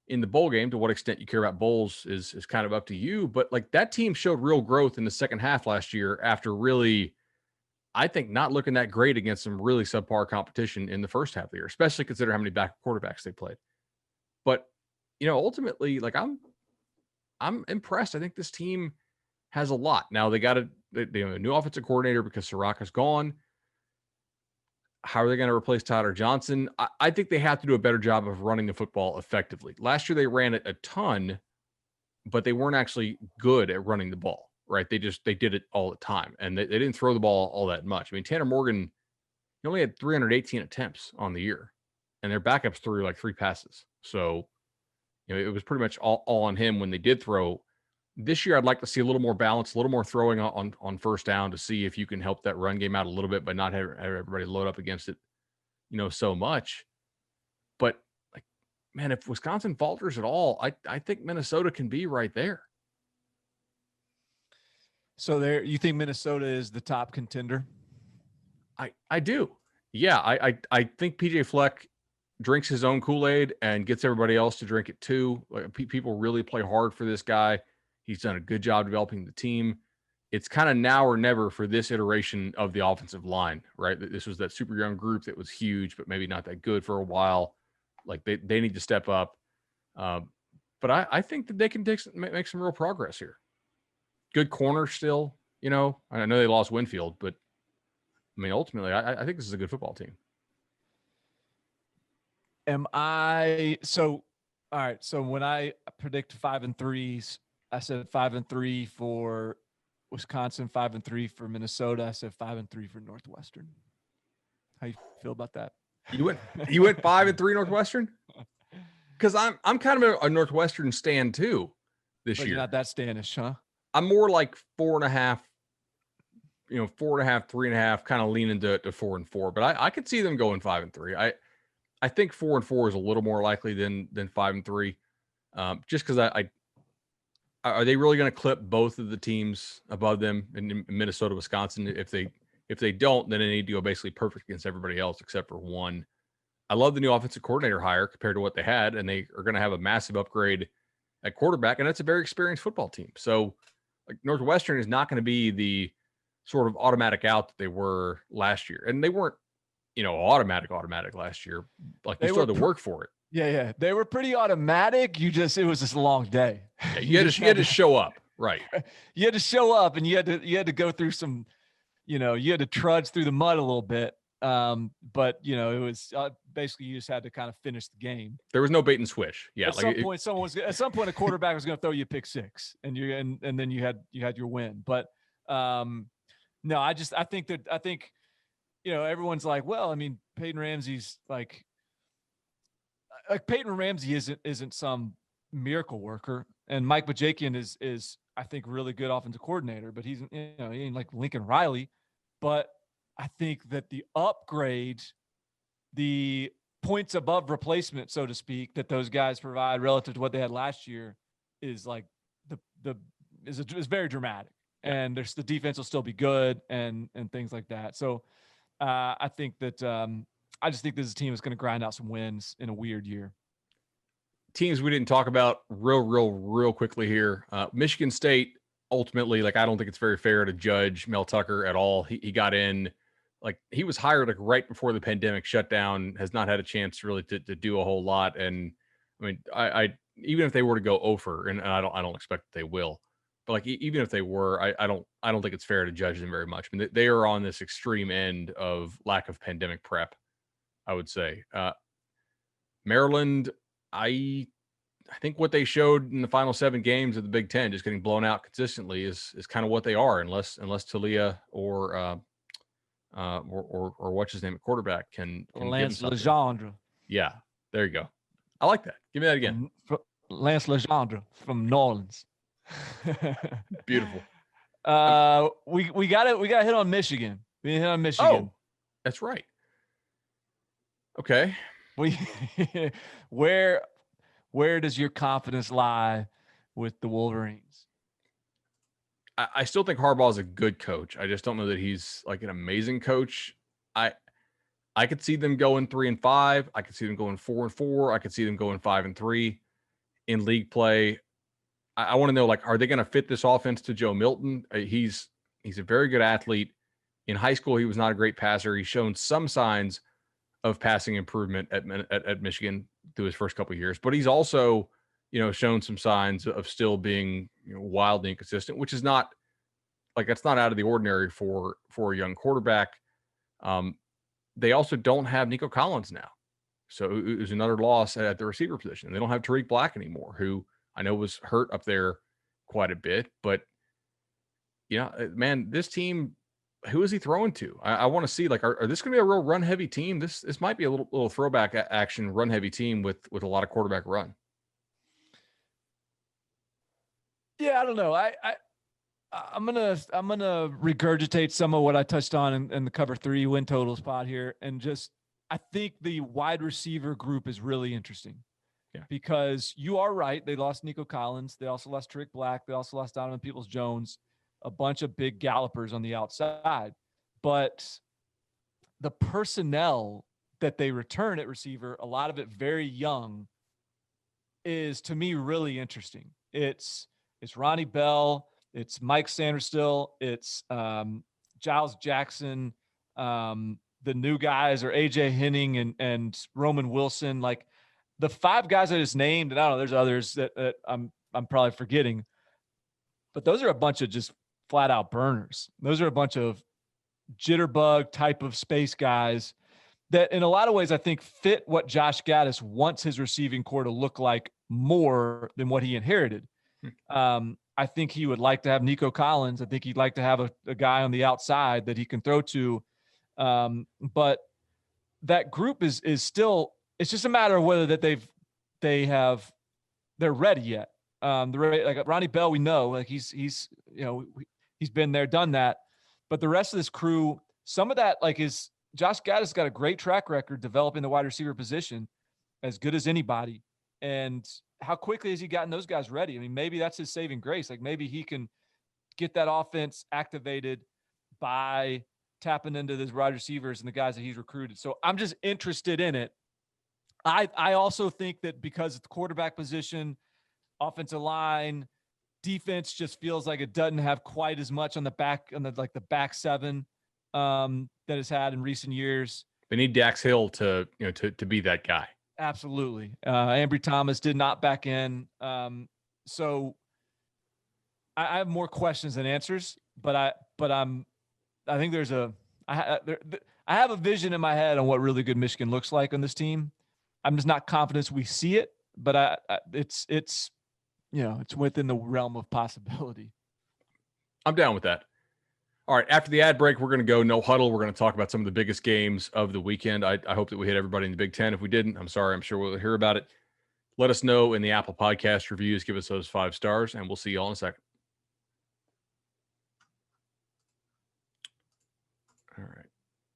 Speaker 2: in the bowl game. To what extent you care about bowls is kind of up to you. But like that team showed real growth in the second half last year after really, I think, not looking that great against some really subpar competition in the first half of the year, especially considering how many backup quarterbacks they played. But, ultimately, like I'm impressed. I think this team has a lot. Now they got a new offensive coordinator because Soraka's gone. How are they going to replace Tyler Johnson? I think they have to do a better job of running the football effectively. Last year they ran it a ton, but they weren't actually good at running the ball, right? They did it all the time, and they didn't throw the ball all that much. I mean, Tanner Morgan, he only had 318 attempts on the year, and their backups threw like 3 passes. So, it was pretty much all on him when they did throw. This year, I'd like to see a little more balance, a little more throwing on first down to see if you can help that run game out a little bit by not have everybody load up against it, so much. But like, man, if Wisconsin falters at all, I think Minnesota can be right there.
Speaker 1: So you think Minnesota is the top contender?
Speaker 2: I do. Yeah, I think PJ Fleck drinks his own Kool-Aid and gets everybody else to drink it too. Like, people really play hard for this guy. He's done a good job developing the team. It's kind of now or never for this iteration of the offensive line, right? This was that super young group that was huge, but maybe not that good for a while. Like they need to step up. But I think that they can make some real progress here. Good corner still, I know they lost Winfield, but I mean, ultimately, I think this is a good football team.
Speaker 1: All right. So when I predict 5-3, I said 5-3 for Wisconsin, 5-3 for Minnesota. I said 5-3 for Northwestern. How you feel about that?
Speaker 2: You went 5-3 Northwestern? Because I'm kind of a Northwestern stan too this year.
Speaker 1: You're not that Stanish, huh?
Speaker 2: I'm more like 4.5, 4.5, 3.5, kind of leaning to 4-4. But I could see them going 5-3. I think 4-4 is a little more likely than 5-3. Just because are they really going to clip both of the teams above them in Minnesota, Wisconsin? If they don't, then they need to go basically perfect against everybody else except for one. I love the new offensive coordinator hire compared to what they had, and they are going to have a massive upgrade at quarterback, and that's a very experienced football team. So, like, Northwestern is not going to be the sort of automatic out that they were last year, and they weren't, automatic last year. Like, you still had to work for it.
Speaker 1: Yeah. They were pretty automatic. It was just a long day.
Speaker 2: Yeah, you had to show up. Right.
Speaker 1: You had to show up, and you had to go through some, you had to trudge through the mud a little bit. But it was basically you just had to kind of finish the game.
Speaker 2: There was no bait and switch. Yeah.
Speaker 1: At some point a quarterback was going to throw you a pick six, and then you had your win. But No, I think everyone's like, well, I mean, Peyton Ramsey's like Peyton Ramsey isn't some miracle worker, and Mike Bajakian is I think really good offensive coordinator, but he ain't like Lincoln Riley. But I think that the upgrade, the points above replacement, so to speak, that those guys provide relative to what they had last year is like is very dramatic. Yeah. And the defense will still be good and things like that. So I think that I just think this is a team that's going to grind out some wins in a weird year.
Speaker 2: Teams we didn't talk about real quickly here. Michigan State, ultimately, like, I don't think it's very fair to judge Mel Tucker at all. He got in, like, he was hired like right before the pandemic shutdown, has not had a chance really to do a whole lot. And I mean, I even if they were to go over, and I don't expect that they will, but like, even if they were, I don't think it's fair to judge them very much. I mean, they are on this extreme end of lack of pandemic prep, I would say. Maryland, I think what they showed in the final 7 games of the Big Ten, just getting blown out consistently, is kind of what they are, unless Talia or what's his name at quarterback can
Speaker 1: Lance Legendre.
Speaker 2: Yeah, there you go. I like that. Give me that again.
Speaker 1: Lance Legendre from New Orleans.
Speaker 2: Beautiful.
Speaker 1: We got to hit on Michigan. We hit on Michigan.
Speaker 2: Oh, that's right. Okay.
Speaker 1: Where does your confidence lie with the Wolverines?
Speaker 2: I still think Harbaugh is a good coach. I just don't know that he's like an amazing coach. I could see them going 3-5. I could see them going 4-4. I could see them going 5-3 in league play. I want to know, like, are they going to fit this offense to Joe Milton? He's a very good athlete. In high school, he was not a great passer. He's shown some signs of passing improvement at Michigan through his first couple of years, but he's also, shown some signs of still being wildly inconsistent, which is not like, that's not out of the ordinary for a young quarterback. They also don't have Nico Collins now, so it was another loss at the receiver position. They don't have Tariq Black anymore, who I know was hurt up there quite a bit, but man, this team, who is he throwing to? I want to see, like, are this going to be a real run heavy team? This might be a little throwback action run heavy team with a lot of quarterback run.
Speaker 1: Yeah, I don't know. I'm gonna regurgitate some of what I touched on in the cover 3 win total spot here, and just I think the wide receiver group is really interesting.
Speaker 2: Yeah,
Speaker 1: because you are right. They lost Nico Collins. They also lost Tariq Black. They also lost Donovan Peoples-Jones. A bunch of big gallopers on the outside, but the personnel that they return at receiver, a lot of it very young, is to me really interesting. It's Ronnie Bell, it's Mike Sanderstill, it's Giles Jackson, the new guys are AJ Henning and Roman Wilson. Like, the 5 guys I just named, and I don't know, there's others that I'm probably forgetting, but those are a bunch of just flat out burners. Those are a bunch of jitterbug type of space guys that in a lot of ways I think fit what Josh Gaddis wants his receiving core to look like more than what he inherited. I think he would like to have Nico Collins. I think he'd like to have a guy on the outside that he can throw to. But that group is still, it's just a matter of whether that they're ready yet. Like Ronnie Bell, we know, like he's been there, done that. But the rest of this crew, some of that, like, is Josh Gaddis got a great track record developing the wide receiver position, as good as anybody. And how quickly has he gotten those guys ready? I mean, maybe that's his saving grace. Like, maybe he can get that offense activated by tapping into those wide receivers and the guys that he's recruited. So I'm just interested in it. I also think that because it's the quarterback position, offensive line, defense just feels like it doesn't have quite as much on the back back 7 that it's had in recent years.
Speaker 2: They need Dax Hill to be that guy.
Speaker 1: Absolutely. Ambry Thomas did not back in. So I have more questions than answers, but I think I have a vision in my head on what really good Michigan looks like on this team. I'm just not confident we see it, but it's within the realm of possibility.
Speaker 2: I'm down with that. All right, after the ad break, we're going to go no huddle. We're going to talk about some of the biggest games of the weekend. I hope that we hit everybody in the Big Ten. If we didn't, I'm sorry. I'm sure we'll hear about it. Let us know in the Apple Podcast reviews. Give us those 5 stars, and we'll see you all in a second. All right.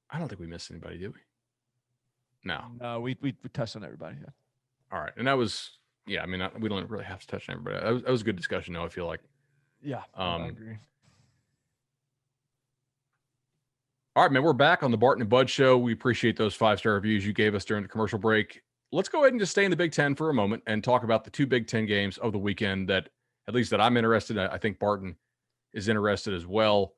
Speaker 2: I don't think we missed anybody, did we?
Speaker 1: No, we touched on everybody. Yeah.
Speaker 2: All right, and that was we don't really have to touch on everybody. That was a good discussion, though. I feel like.
Speaker 1: Yeah, I agree.
Speaker 2: All right, man, we're back on the Barton and Bud show. We appreciate those 5-star reviews you gave us during the commercial break. Let's go ahead and just stay in the Big Ten for a moment and talk about the 2 Big Ten games of the weekend that, at least that I'm interested in. I think Barton is interested as well.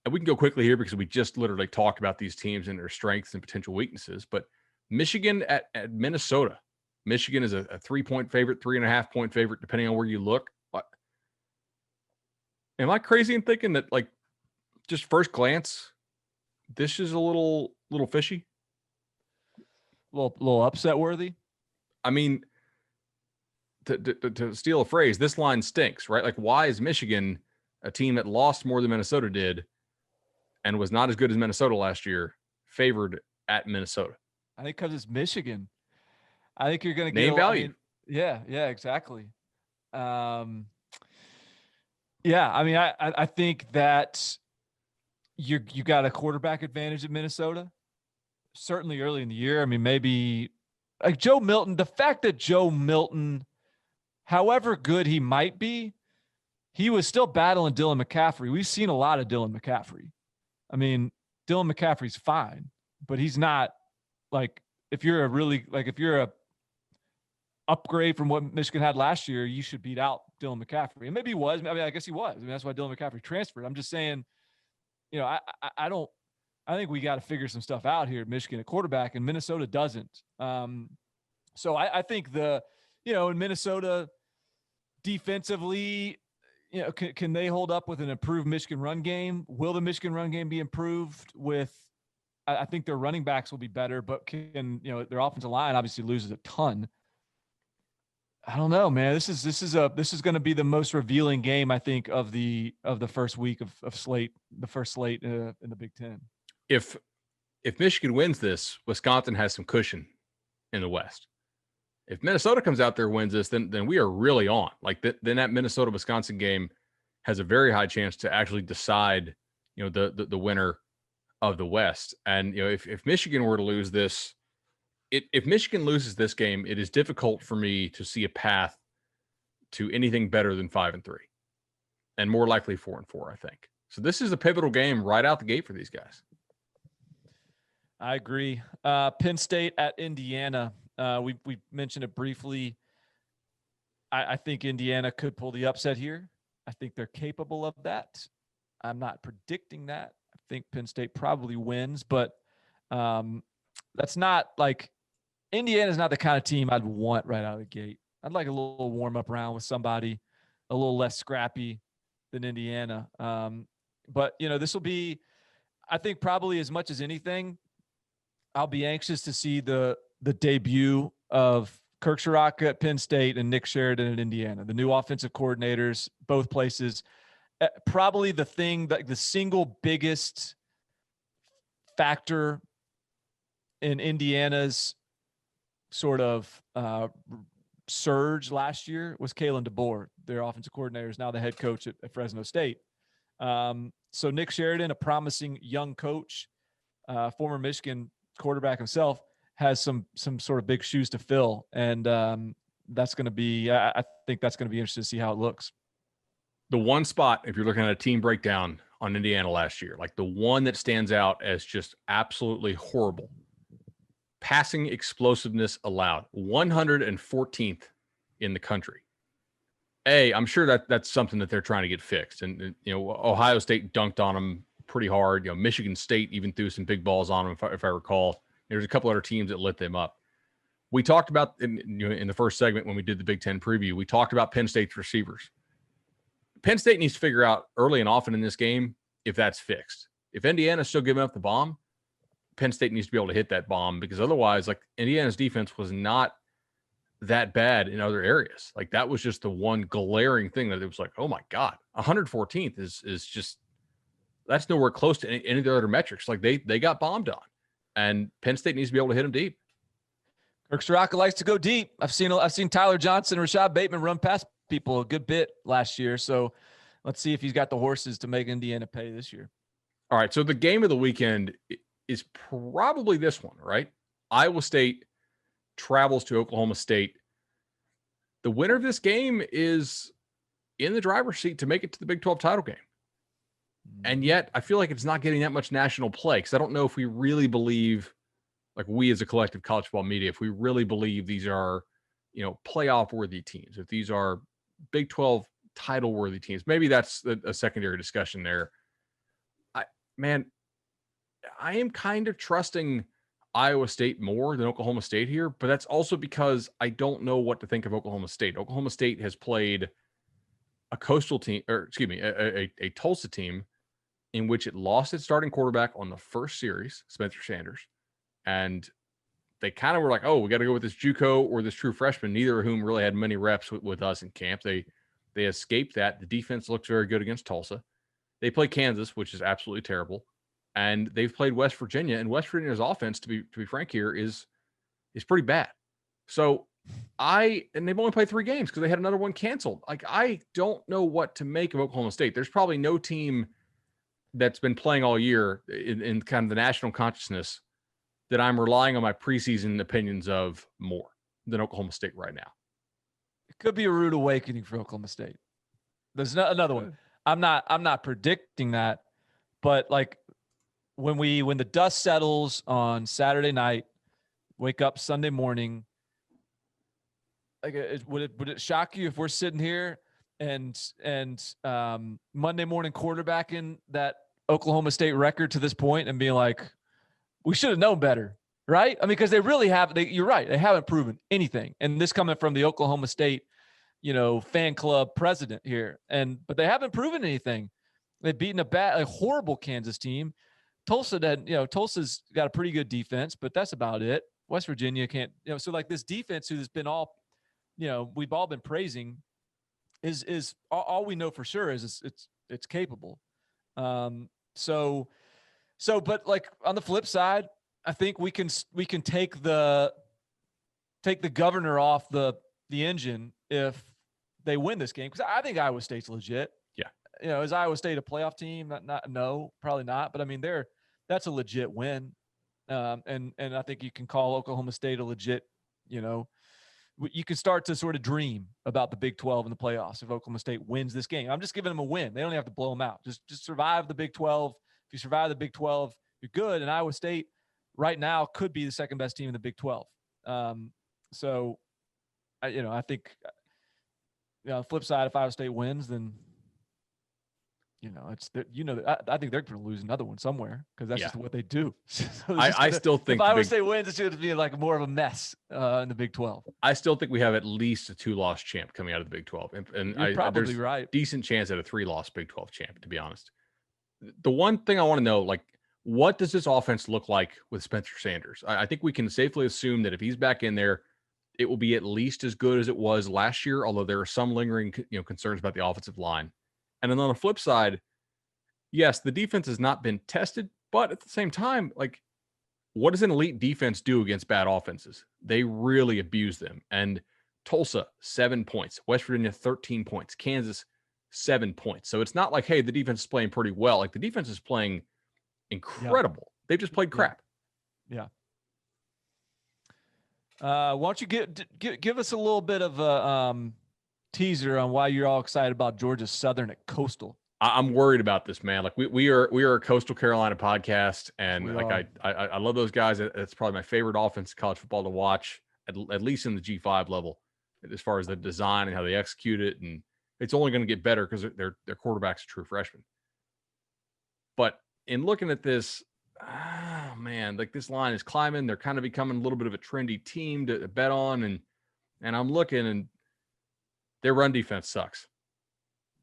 Speaker 2: And we can go quickly here because we just literally talked about these teams and their strengths and potential weaknesses. But Michigan at Minnesota. Michigan is a 3-point favorite, 3.5-point favorite, depending on where you look. Am I crazy in thinking that, like, just first glance, this is a little fishy?
Speaker 1: A little upset worthy?
Speaker 2: I mean, to steal a phrase, this line stinks, right? Like, why is Michigan, a team that lost more than Minnesota did and was not as good as Minnesota last year, favored at Minnesota?
Speaker 1: I think because it's Michigan. I think you're going to get
Speaker 2: name value.
Speaker 1: Yeah, exactly. Yeah, I mean, I think that you got a quarterback advantage at Minnesota. Certainly early in the year. I mean, maybe like Joe Milton, the fact that Joe Milton, however good he might be, he was still battling Dylan McCaffrey. We've seen a lot of Dylan McCaffrey. I mean, Dylan McCaffrey's fine, but he's not like, if you're a upgrade from what Michigan had last year, you should beat out Dylan McCaffrey. And maybe he was. I mean, I guess he was. I mean, that's why Dylan McCaffrey transferred. I'm just saying, I think we got to figure some stuff out here at Michigan at quarterback, and Minnesota doesn't. So I think in Minnesota defensively, can they hold up with an improved Michigan run game? Will the Michigan run game be improved with, I think their running backs will be better, but their offensive line obviously loses a ton. I don't know, man. This is going to be the most revealing game, I think, of the first week of slate, the first slate in the Big Ten.
Speaker 2: If Michigan wins this, Wisconsin has some cushion in the West. If Minnesota comes out there and wins this, then we are really on. Like then that Minnesota-Wisconsin game has a very high chance to actually decide, the winner of the West. And if Michigan were to lose this, if Michigan loses this game, it is difficult for me to see a path to anything better than 5-3, and more likely 4-4, I think. So this is a pivotal game right out the gate for these guys.
Speaker 1: I agree. Penn State at Indiana. We mentioned it briefly. I think Indiana could pull the upset here. I think they're capable of that. I'm not predicting that. I think Penn State probably wins, but that's not like Indiana's not the kind of team I'd want right out of the gate. I'd like a little warm-up round with somebody a little less scrappy than Indiana. But, this will be, I think, probably as much as anything, I'll be anxious to see the debut of Kirk Ciarrocca at Penn State and Nick Sheridan at Indiana, the new offensive coordinators, both places. Probably the single biggest factor in Indiana's sort of surge last year was Kalen DeBoer, their offensive coordinator, is now the head coach at Fresno State. So Nick Sheridan, a promising young coach, former Michigan quarterback himself, has some sort of big shoes to fill. And that's going to be, I think that's going to be interesting to see how it looks.
Speaker 2: The one spot, if you're looking at a team breakdown on Indiana last year, like the one that stands out as just absolutely horrible, passing explosiveness allowed, 114th in the country. I'm sure that's something that they're trying to get fixed. And Ohio State dunked on them pretty hard. Michigan State even threw some big balls on them, if I recall. There's a couple other teams that lit them up. We talked about in the first segment when we did the Big Ten preview, we talked about Penn State's receivers. Penn State needs to figure out early and often in this game if that's fixed. If Indiana's still giving up the bomb, Penn State needs to be able to hit that bomb, because otherwise, like, Indiana's defense was not that bad in other areas. Like, that was just the one glaring thing that it was like, oh my God, 114th is just that's nowhere close to any of the other metrics. Like they got bombed on, and Penn State needs to be able to hit them deep.
Speaker 1: Kirk Ciarrocca likes to go deep. I've seen Tyler Johnson, Rashad Bateman run past people a good bit last year. So let's see if he's got the horses to make Indiana pay this year.
Speaker 2: All right. So the game of the weekend is probably this one, right? Iowa State travels to Oklahoma State. The winner of this game is in the driver's seat to make it to the Big 12 title game. And yet I feel like it's not getting that much national play because I don't know if we really believe, like we as a collective college football media, if we really believe these are, playoff worthy teams, if these are Big 12 title worthy teams. Maybe that's a secondary discussion there. I am kind of trusting Iowa State more than Oklahoma State here, but that's also because I don't know what to think of Oklahoma State. Oklahoma State has played a coastal team, a Tulsa team in which it lost its starting quarterback on the first series, Spencer Sanders. And they kind of were like, oh, we got to go with this JUCO or this true freshman, neither of whom really had many reps with us in camp. They escaped that. The defense looks very good against Tulsa. They play Kansas, which is absolutely terrible. And they've played West Virginia, and West Virginia's offense, to be frank here, is pretty bad. So and they've only played 3 games because they had another one canceled. Like, I don't know what to make of Oklahoma State. There's probably no team that's been playing all year in kind of the national consciousness that I'm relying on my preseason opinions of more than Oklahoma State right now.
Speaker 1: It could be a rude awakening for Oklahoma State. There's another one. I'm not predicting that, but like when the dust settles on Saturday night, wake up Sunday morning, like would it shock you if we're sitting here and Monday morning quarterbacking that Oklahoma State record to this point and being like, we should have known better, right? I mean, because they really have. You're right. They haven't proven anything, and this coming from the Oklahoma State, fan club president here, but they haven't proven anything. They've beaten a horrible Kansas team. Tulsa's got a pretty good defense, but that's about it. West Virginia can't, so like this defense who's been all, we've all been praising is all we know for sure is it's capable. But like on the flip side, I think we can take the governor off the engine if they win this game, because I think Iowa State's legit.
Speaker 2: Yeah.
Speaker 1: Is Iowa State a playoff team? No, probably not. But I mean, that's a legit win. And I think you can call Oklahoma State a legit, you can start to sort of dream about the Big 12 in the playoffs if Oklahoma State wins this game. I'm just giving them a win. They don't have to blow them out. Just survive the Big 12. If you survive the Big 12, you're good. And Iowa State right now could be the second best team in the Big 12. So, I think, flip side, if Iowa State wins, then, I think they're going to lose another one somewhere because that's just what they do. So
Speaker 2: I still think
Speaker 1: if Iowa State wins, it's going to be like more of a mess in the Big 12.
Speaker 2: I still think we have at least a 2-loss champ coming out of the Big 12. And
Speaker 1: you're probably
Speaker 2: there's
Speaker 1: right.
Speaker 2: Decent chance at a 3-loss Big 12 champ, to be honest. The one thing I want to know, like, what does this offense look like with Spencer Sanders? I think we can safely assume that if he's back in there, it will be at least as good as it was last year, although there are some lingering concerns about the offensive line. And then on the flip side, yes, the defense has not been tested, but at the same time, like, what does an elite defense do against bad offenses? They really abuse them. And Tulsa, 7 points. West Virginia, 13 points. Kansas, 7 points. So it's not like, hey, the defense is playing pretty well. Like, the defense is playing incredible. Yeah. They've just played crap.
Speaker 1: Yeah. Why don't you give us a little bit of a teaser on why you're all excited about Georgia Southern at Coastal?
Speaker 2: I'm worried about this, man. Like we are a Coastal Carolina podcast, and I love those guys. It's probably my favorite offense in college football to watch, at least in the G5 level, as far as the design and how they execute it. And it's only going to get better because their quarterback's a true freshman. But in looking at this, man, like this line is climbing. They're kind of becoming a little bit of a trendy team to bet on, and I'm looking, and their run defense sucks.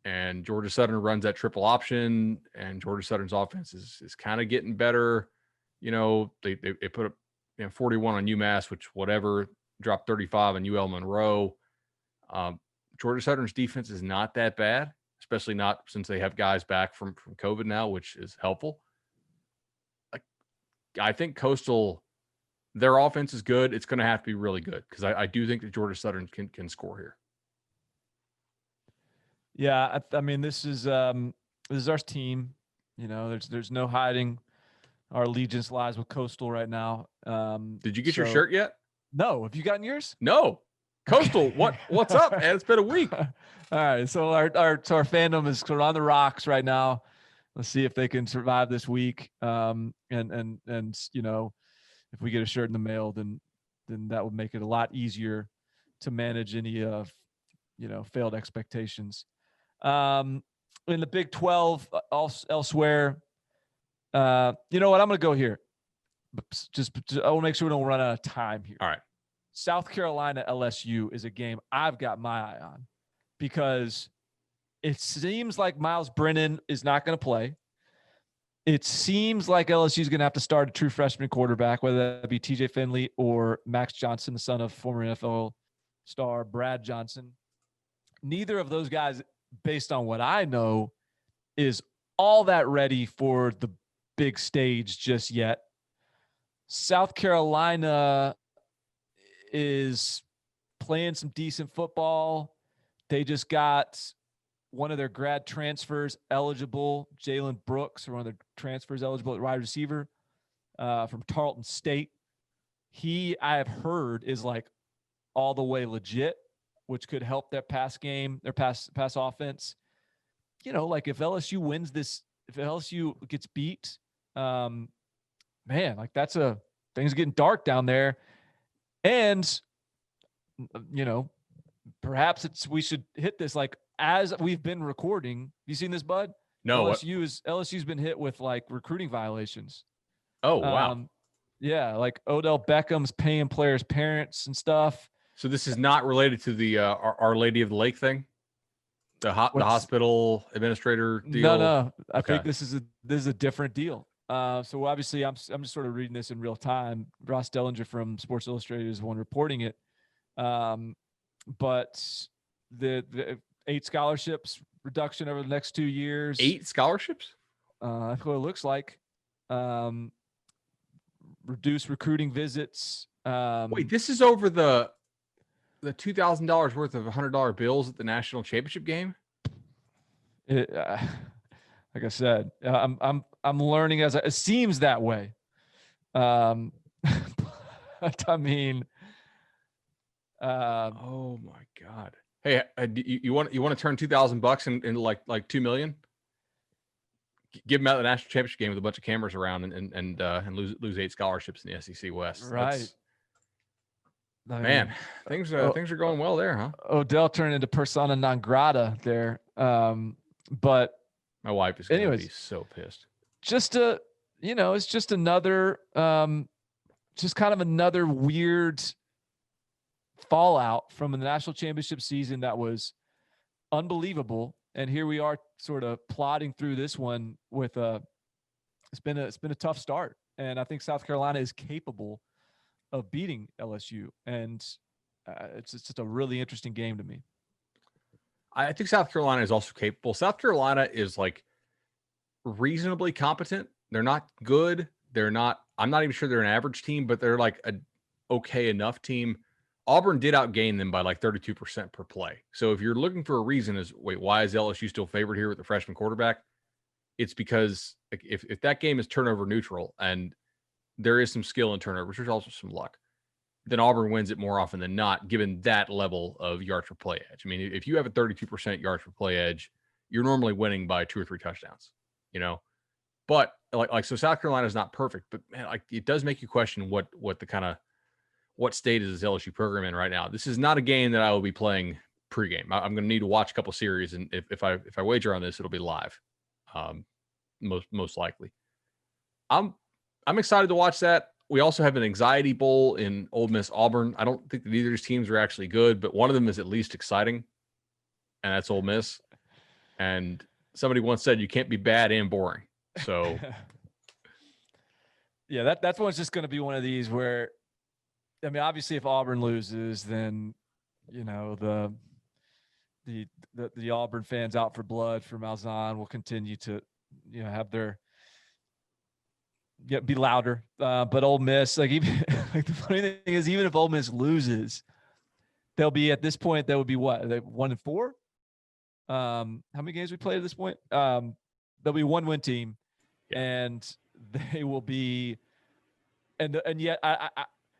Speaker 2: And Georgia Southern runs that triple option, and Georgia Southern's offense is kind of getting better. They put up 41 on UMass, which whatever, dropped 35 on UL Monroe. Georgia Southern's defense is not that bad. especially not since they have guys back from COVID now, which is helpful. Like, I think Coastal, their offense is good. It's going to have to be really good because I do think that Georgia Southern can score here.
Speaker 1: Yeah, I mean, this is our team. You know, there's no hiding our allegiance lies with Coastal right now.
Speaker 2: Did you get your shirt yet?
Speaker 1: No. Have you gotten yours?
Speaker 2: No. Coastal, what's up, man? It's been a week.
Speaker 1: All right, so our fandom is sort of on the rocks right now. Let's see if they can survive this week. And you know, if we get a shirt in the mail, then that would make it a lot easier to manage any failed expectations. In the Big 12, elsewhere, you know what? I'm going to go here. Just I want to make sure we don't run out of time here.
Speaker 2: All right.
Speaker 1: South Carolina LSU is a game I've got my eye on because it seems like Miles Brennan is not going to play. It seems like LSU is going to have to start a true freshman quarterback, whether that be TJ Finley or Max Johnson, the son of former NFL star Brad Johnson. Neither of those guys, based on what I know, is all that ready for the big stage just yet. South Carolina is playing some decent football. They just got one of their grad transfers eligible, Jalen Brooks, or one of their transfers eligible at wide receiver from Tarleton State. He, I have heard, is like all the way legit, which could help their pass game, their pass offense. You know, like if LSU wins this, if LSU gets beat, man, like things getting dark down there. And, you know, perhaps we should hit this like as we've been recording. You seen this, bud?
Speaker 2: No.
Speaker 1: LSU's been hit with like recruiting violations.
Speaker 2: Oh, wow.
Speaker 1: Yeah, like Odell Beckham's paying players' parents and stuff.
Speaker 2: So this is not related to the Our Lady of the Lake thing? The hospital administrator deal?
Speaker 1: No. I think this is a different deal. So obviously I'm just sort of reading this in real time. Ross Dellinger from Sports Illustrated is the one reporting it. But the 8 scholarships reduction over the next 2 years.
Speaker 2: 8 scholarships?
Speaker 1: That's what it looks like. Reduce recruiting visits.
Speaker 2: Wait, this is over the $2,000 worth of $100 bills at the national championship game?
Speaker 1: Like I said, I'm learning as it seems that way. But I mean,
Speaker 2: oh my God. Hey, you want to turn $2,000 into like 2 million? Give them out the national championship game with a bunch of cameras around and lose 8 scholarships in the SEC West.
Speaker 1: Right.
Speaker 2: Man, things are going well there, huh?
Speaker 1: Odell turned into persona non grata there. But
Speaker 2: my wife is going to be so pissed.
Speaker 1: It's just another, just kind of another weird fallout from the national championship season that was unbelievable. And here we are sort of plodding through this one with it's been a tough start. And I think South Carolina is capable of beating LSU. And it's just a really interesting game to me.
Speaker 2: I think South Carolina is also capable. South Carolina is like reasonably competent. They're not good. I'm not even sure they're an average team, but they're like a okay enough team. Auburn did outgain them by like 32% per play. So if you're looking for a reason why is LSU still favored here with the freshman quarterback? It's because if that game is turnover neutral and there is some skill in turnovers, there's also some luck, then Auburn wins it more often than not, given that level of yards per play edge. I mean, if you have a 32% yards per play edge, you're normally winning by 2 or 3 touchdowns, you know? But so South Carolina is not perfect, but man, like it does make you question what state is this LSU program in right now. This is not a game that I will be playing pregame. I'm going to need to watch a couple series, and if I wager on this, it'll be live, most likely. I'm excited to watch that. We also have an anxiety bowl in Ole Miss Auburn. I don't think that either of these teams are actually good, but one of them is at least exciting, and that's Ole Miss. And somebody once said you can't be bad and boring. So,
Speaker 1: yeah, that's one's just going to be one of these where, I mean, obviously, if Auburn loses, then you know the Auburn fans out for blood for Malzahn will continue to, have their be louder. But Ole Miss, like even like the funny thing is, even if Ole Miss loses, they'll be at this point. That would be what, they 1-4. How many games we played at this point? They'll be 1-win team, and they will be, and yet I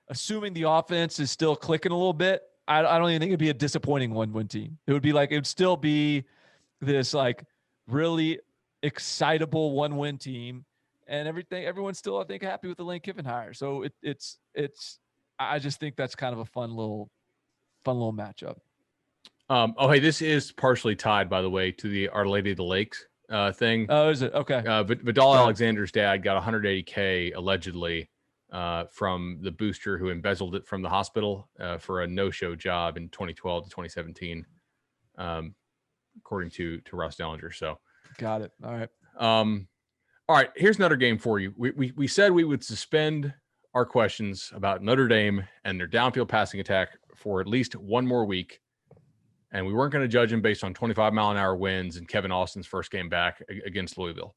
Speaker 1: assuming the offense is still clicking a little bit, I don't even think it'd be a disappointing 1-win team. It would be like, it would still be this like really excitable 1-win team, and everyone's still, I think, happy with the Lane Kiffin hire. So it's I just think that's kind of a fun little matchup.
Speaker 2: Hey, this is partially tied, by the way, to the Our Lady of the Lakes thing.
Speaker 1: Oh, is it? Okay.
Speaker 2: Vidal Alexander's dad got $180K allegedly from the booster who embezzled it from the hospital for a no-show job in 2012 to 2017, according to Russ Dellinger. So,
Speaker 1: got it. All right.
Speaker 2: All right. Here's another game for you. We said we would suspend our questions about Notre Dame and their downfield passing attack for at least one more week, and we weren't going to judge them based on 25-mile-an-hour winds and Kevin Austin's first game back against Louisville.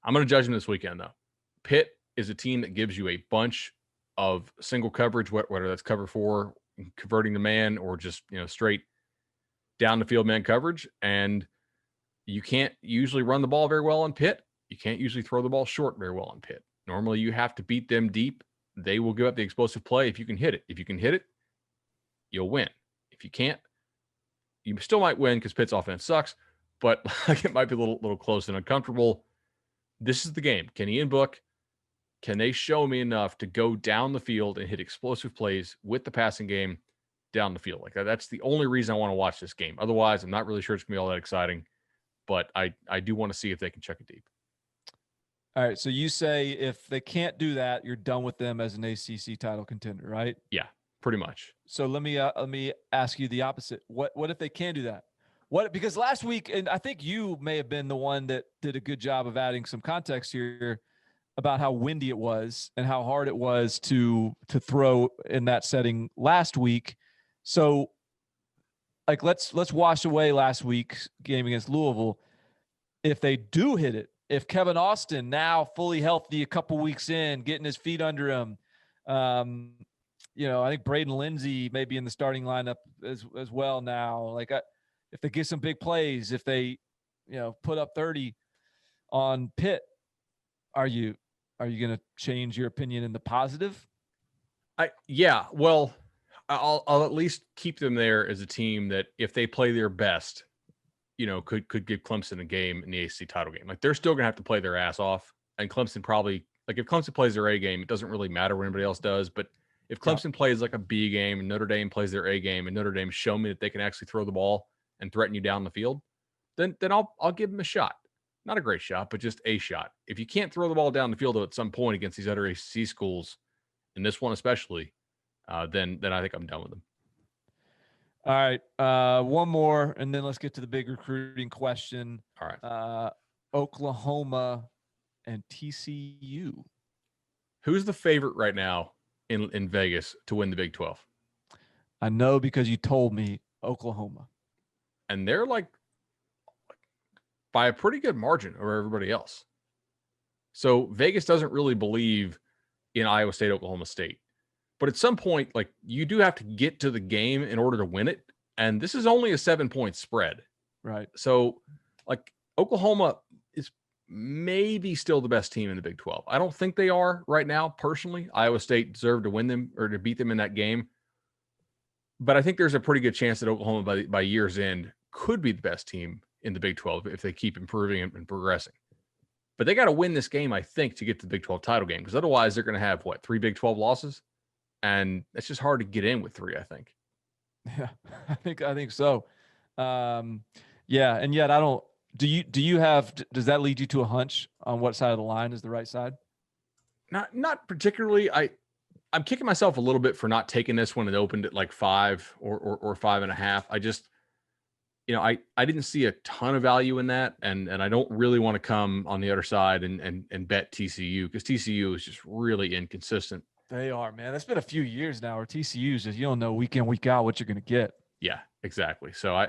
Speaker 2: I'm going to judge them this weekend, though. Pitt is a team that gives you a bunch of single coverage, whether that's cover 4, converting the man, or just straight down the field man coverage. And you can't usually run the ball very well on Pitt. You can't usually throw the ball short very well on Pitt. Normally, you have to beat them deep. They will give up the explosive play if you can hit it. If you can hit it, you'll win. If you can't, you still might win because Pitt's offense sucks, but it might be a little close and uncomfortable. This is the game. Can Ian Book, can they show me enough to go down the field and hit explosive plays with the passing game down the field? Like that's the only reason I want to watch this game. Otherwise, I'm not really sure it's going to be all that exciting, but I do want to see if they can check it deep.
Speaker 1: All right. So you say if they can't do that, you're done with them as an ACC title contender, right?
Speaker 2: Yeah, pretty much.
Speaker 1: So let me ask you the opposite. What if they can do that? Because last week, and I think you may have been the one that did a good job of adding some context here about how windy it was and how hard it was to throw in that setting last week. So like let's wash away last week's game against Louisville. If they do hit it, if Kevin Austin, now fully healthy a couple weeks in, getting his feet under him, I think Braden Lindsey may be in the starting lineup as well now. Like if they get some big plays, if they, put up 30 on Pitt, are you going to change your opinion in the positive?
Speaker 2: Well, I'll at least keep them there as a team that if they play their best, could give Clemson a game in the ACC title game. Like they're still going to have to play their ass off, and Clemson probably, like if Clemson plays their A game, it doesn't really matter what anybody else does. But if Clemson plays like a B game and Notre Dame plays their A game, and Notre Dame show me that they can actually throw the ball and threaten you down the field, then I'll give them a shot. Not a great shot, but just a shot. If you can't throw the ball down the field at some point against these other ACC schools, and this one especially, then I think I'm done with them.
Speaker 1: All right. One more, and then let's get to the big recruiting question.
Speaker 2: All right.
Speaker 1: Oklahoma and TCU.
Speaker 2: Who's the favorite right now in Vegas to win the Big 12?
Speaker 1: I know because you told me Oklahoma.
Speaker 2: And they're like by a pretty good margin over everybody else. So Vegas doesn't really believe in Iowa State, Oklahoma State. But at some point, like you do have to get to the game in order to win it. And this is only a 7-point spread.
Speaker 1: Right.
Speaker 2: So like Oklahoma is maybe still the best team in the Big 12. I don't think they are right now. Personally, Iowa State deserved to win them or to beat them in that game. But I think there's a pretty good chance that Oklahoma by year's end could be the best team in the Big 12 if they keep improving and progressing. But they got to win this game, I think, to get to the Big 12 title game, because otherwise they're going to have 3 Big 12 losses? And it's just hard to get in with 3, I think.
Speaker 1: Yeah, I think so. Yeah, and yet I don't. Do you have? Does that lead you to a hunch on what side of the line is the right side?
Speaker 2: Not particularly. I'm kicking myself a little bit for not taking this when it opened at like 5 or 5.5. I just, I didn't see a ton of value in that, and I don't really want to come on the other side and bet TCU, because TCU is just really inconsistent.
Speaker 1: They are, man. That's been a few years now where TCU is just, you don't know week in, week out what you're going to get.
Speaker 2: Yeah, exactly. So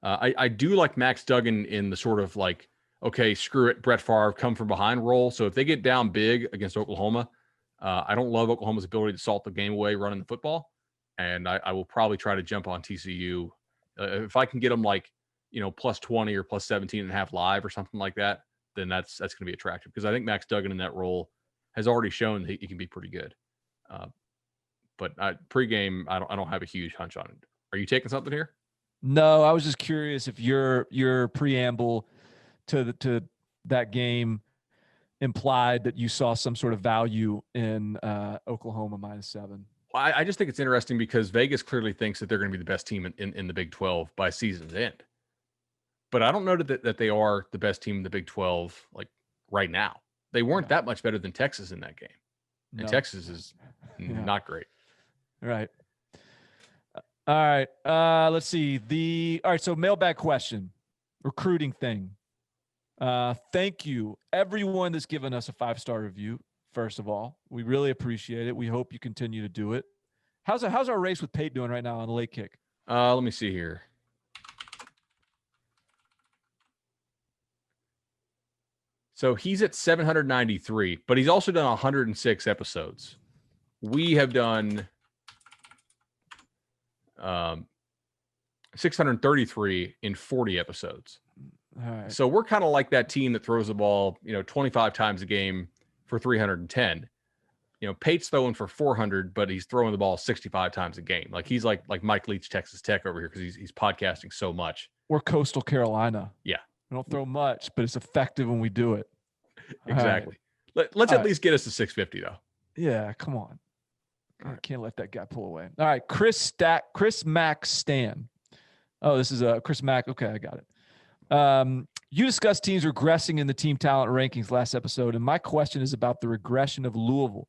Speaker 2: I do like Max Duggan in the sort of like, okay, screw it, Brett Favre, come from behind role. So if they get down big against Oklahoma, I don't love Oklahoma's ability to salt the game away running the football. And I will probably try to jump on TCU. If I can get them like, plus 20 or plus 17.5 live or something like that, then that's going to be attractive, because I think Max Duggan in that role has already shown that he can be pretty good. But pregame, I don't have a huge hunch on it. Are you taking something here?
Speaker 1: No, I was just curious if your preamble to that game implied that you saw some sort of value in Oklahoma -7.
Speaker 2: I just think it's interesting because Vegas clearly thinks that they're going to be the best team in the Big 12 by season's end. But I don't know that they are the best team in the Big 12 like right now. They weren't that much better than Texas in that game. And Texas is not great.
Speaker 1: Right. All right. Let's see. All right. So mailbag question, recruiting thing. Thank you, everyone that's given us a 5-star review. First of all, we really appreciate it. We hope you continue to do it. How's our race with Pate doing right now on the late kick?
Speaker 2: Let me see here. So he's at 793, but he's also done 106 episodes. We have done 633 in 40 episodes.
Speaker 1: All right.
Speaker 2: So we're kind of like that team that throws the ball, 25 times a game for 310. Pate's throwing for 400, but he's throwing the ball 65 times a game. Like he's like Mike Leach, Texas Tech over here, because he's podcasting so much.
Speaker 1: We're Coastal Carolina.
Speaker 2: Yeah.
Speaker 1: We don't throw much, but it's effective when we do it.
Speaker 2: Exactly. Right. Let's at least get us to 650 though.
Speaker 1: Yeah, come on. I can't let that guy pull away. All right, Chris Mack Stan. Oh, this is Chris Mack. Okay, I got it. You discussed teams regressing in the team talent rankings last episode, and my question is about the regression of Louisville.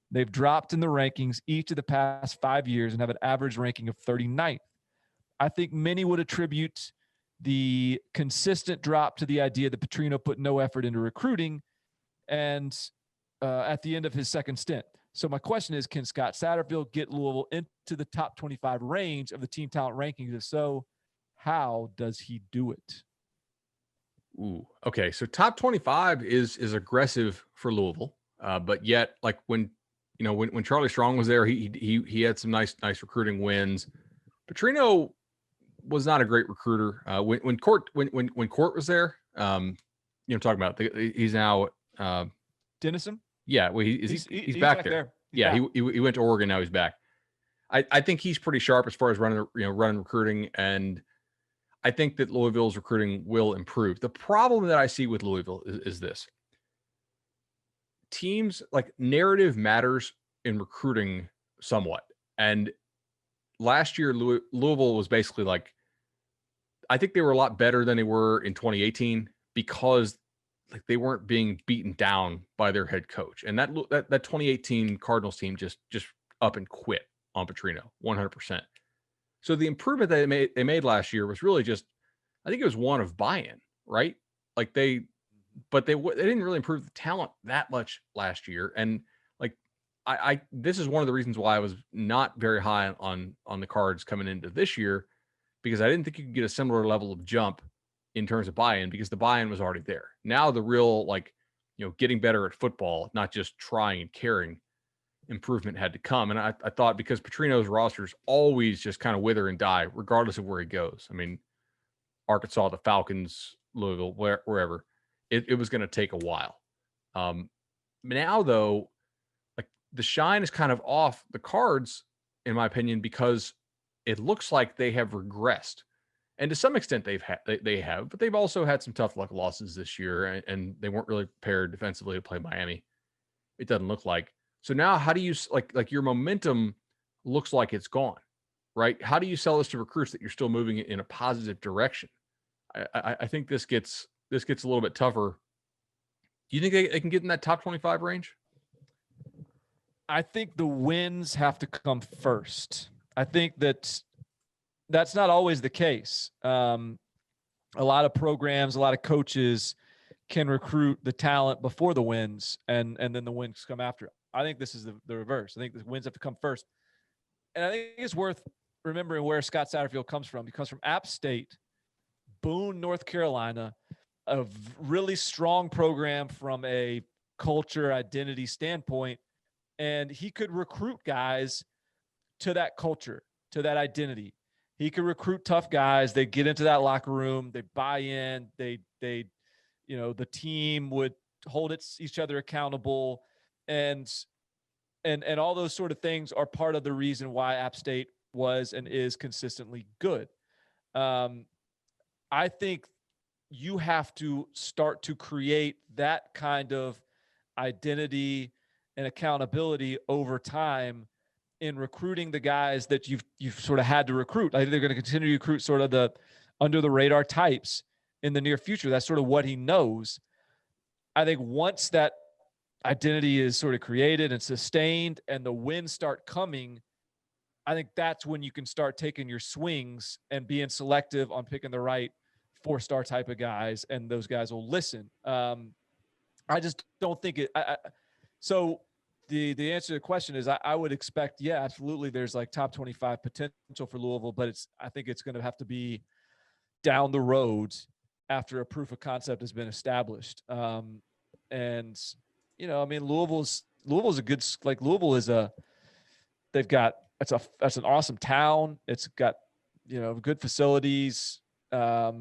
Speaker 1: They've dropped in the rankings each of the past 5 years and have an average ranking of 39th. I think many would attribute the consistent drop to the idea that Petrino put no effort into recruiting and at the end of his second stint. So my question is, can Scott Satterfield get Louisville into the top 25 range of the team talent rankings? If so, how does he do it?
Speaker 2: Ooh, okay. So top 25 is aggressive for Louisville, but yet, like when Charlie Strong was there, he had some nice recruiting wins. Petrino was not a great recruiter. When Court was there, talking about he's now
Speaker 1: Dennison.
Speaker 2: Yeah, well, he's back there. Yeah, he went to Oregon. Now he's back. I think he's pretty sharp as far as running recruiting, and I think that Louisville's recruiting will improve. The problem that I see with Louisville is this: teams, like, narrative matters in recruiting somewhat, and last year Louisville was basically like, I think they were a lot better than they were in 2018 because like they weren't being beaten down by their head coach. And that 2018 Cardinals team just up and quit on Petrino 100%. So the improvement that they made last year was really just, I think it was one of buy-in, right? Like they didn't really improve the talent that much last year. And like this is one of the reasons why I was not very high on the Cards coming into this year, because I didn't think you could get a similar level of jump in terms of buy-in, because the buy-in was already there. Now the real, like, getting better at football, not just trying and caring, improvement had to come. And I thought, because Petrino's rosters always just kind of wither and die regardless of where he goes. I mean, Arkansas, the Falcons, Louisville, wherever, it was going to take a while. Now though, like, the shine is kind of off the Cards, in my opinion, because it looks like they have regressed. And to some extent they have, but they've also had some tough luck losses this year, and they weren't really prepared defensively to play Miami. It doesn't look like. So now, how do you, like your momentum looks like it's gone, right? How do you sell this to recruits that you're still moving in a positive direction? I think this gets a little bit tougher. Do you think they can get in that top 25 range?
Speaker 1: I think the wins have to come first. I think that's not always the case. A lot of programs, a lot of coaches can recruit the talent before the wins, and then the wins come after. I think this is the reverse. I think the wins have to come first. And I think it's worth remembering where Scott Satterfield comes from. He comes from App State, Boone, North Carolina, a really strong program from a culture identity standpoint, and he could recruit guys to that culture, to that identity. He could recruit tough guys. They get into that locker room, they buy in, they the team would hold each other accountable, and all those sort of things are part of the reason why App State was and is consistently good. I think you have to start to create that kind of identity and accountability over time in recruiting the guys that you've sort of had to recruit. I think they're going to continue to recruit sort of the under the radar types in the near future. That's sort of what he knows. I think once that identity is sort of created and sustained and the wins start coming, I think that's when you can start taking your swings and being selective on picking the right 4-star type of guys, and those guys will listen. I just don't think it. So the answer to the question is I would expect, yeah, absolutely. There's like top 25 potential for Louisville, but I think it's going to have to be down the road after a proof of concept has been established. And I mean, Louisville's a good, like Louisville is that's an awesome town. It's got, good facilities. They're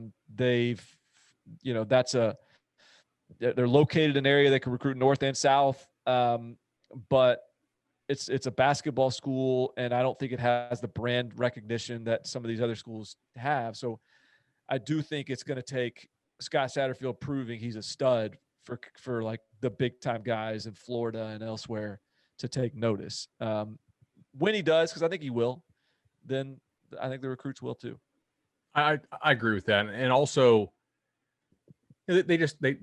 Speaker 1: located in an area that can recruit north and south. But it's a basketball school, and I don't think it has the brand recognition that some of these other schools have. So I do think it's going to take Scott Satterfield proving he's a stud for like the big time guys in Florida and elsewhere to take notice. When he does, because I think he will, then I think the recruits will too.
Speaker 2: I agree with that, and also they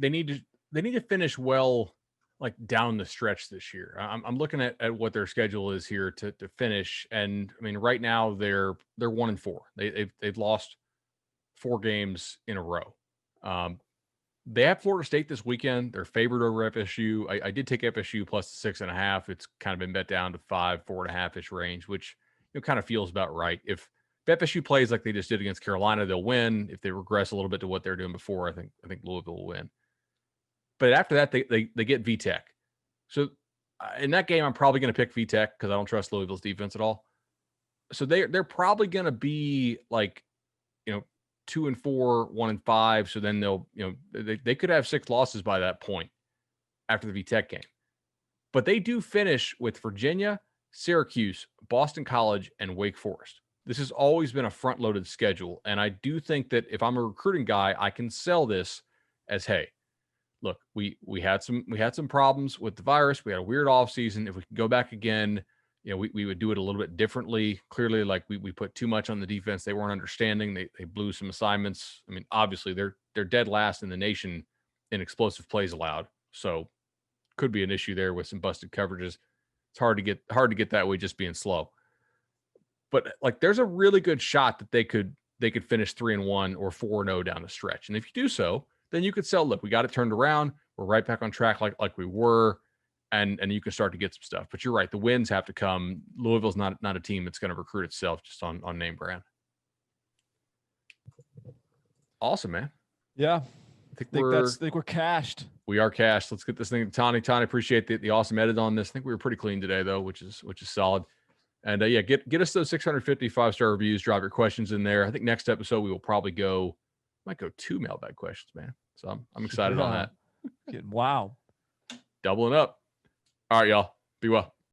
Speaker 2: need to finish well, like down the stretch this year. I'm looking at what their schedule is here to finish, and I mean right now they're 1-4. They've lost 4 games in a row. They have Florida State this weekend. They're favored over FSU. I did take FSU plus 6.5. It's kind of been bet down to 4.5-ish range, which kind of feels about right. If FSU plays like they just did against Carolina, they'll win. If they regress a little bit to what they're doing before, I think Louisville will win. But after that, they get VTech. So in that game, I'm probably going to pick VTech because I don't trust Louisville's defense at all. So they're probably going to be like 2-4, 1-5. So then they'll, they could have 6 losses by that point after the VTech game. But they do finish with Virginia, Syracuse, Boston College, and Wake Forest. This has always been a front-loaded schedule. And I do think that if I'm a recruiting guy, I can sell this as, hey, look, we had some problems with the virus. We had a weird offseason. If we could go back again, we would do it a little bit differently. Clearly, like we put too much on the defense. They weren't understanding. They blew some assignments. I mean, obviously they're dead last in the nation in explosive plays allowed. So could be an issue there with some busted coverages. It's hard to get that way just being slow. But like there's a really good shot that they could finish 3-1 or 4-0 down the stretch. And if you do so, then you could sell, look, we got it turned around. We're right back on track like we were. And you can start to get some stuff. But you're right. The wins have to come. Louisville's not a team that's going to recruit itself just on name brand. Awesome, man.
Speaker 1: Yeah. I think we're cashed.
Speaker 2: We are cashed. Let's get this thing to Tani. Tani, appreciate the awesome edit on this. I think we were pretty clean today, though, which is solid. And yeah, get us those 650 5-star reviews. Drop your questions in there. I think next episode we will probably might go 2 mailbag questions, man. So I'm excited on that.
Speaker 1: Wow.
Speaker 2: Doubling up. All right, y'all. Be well.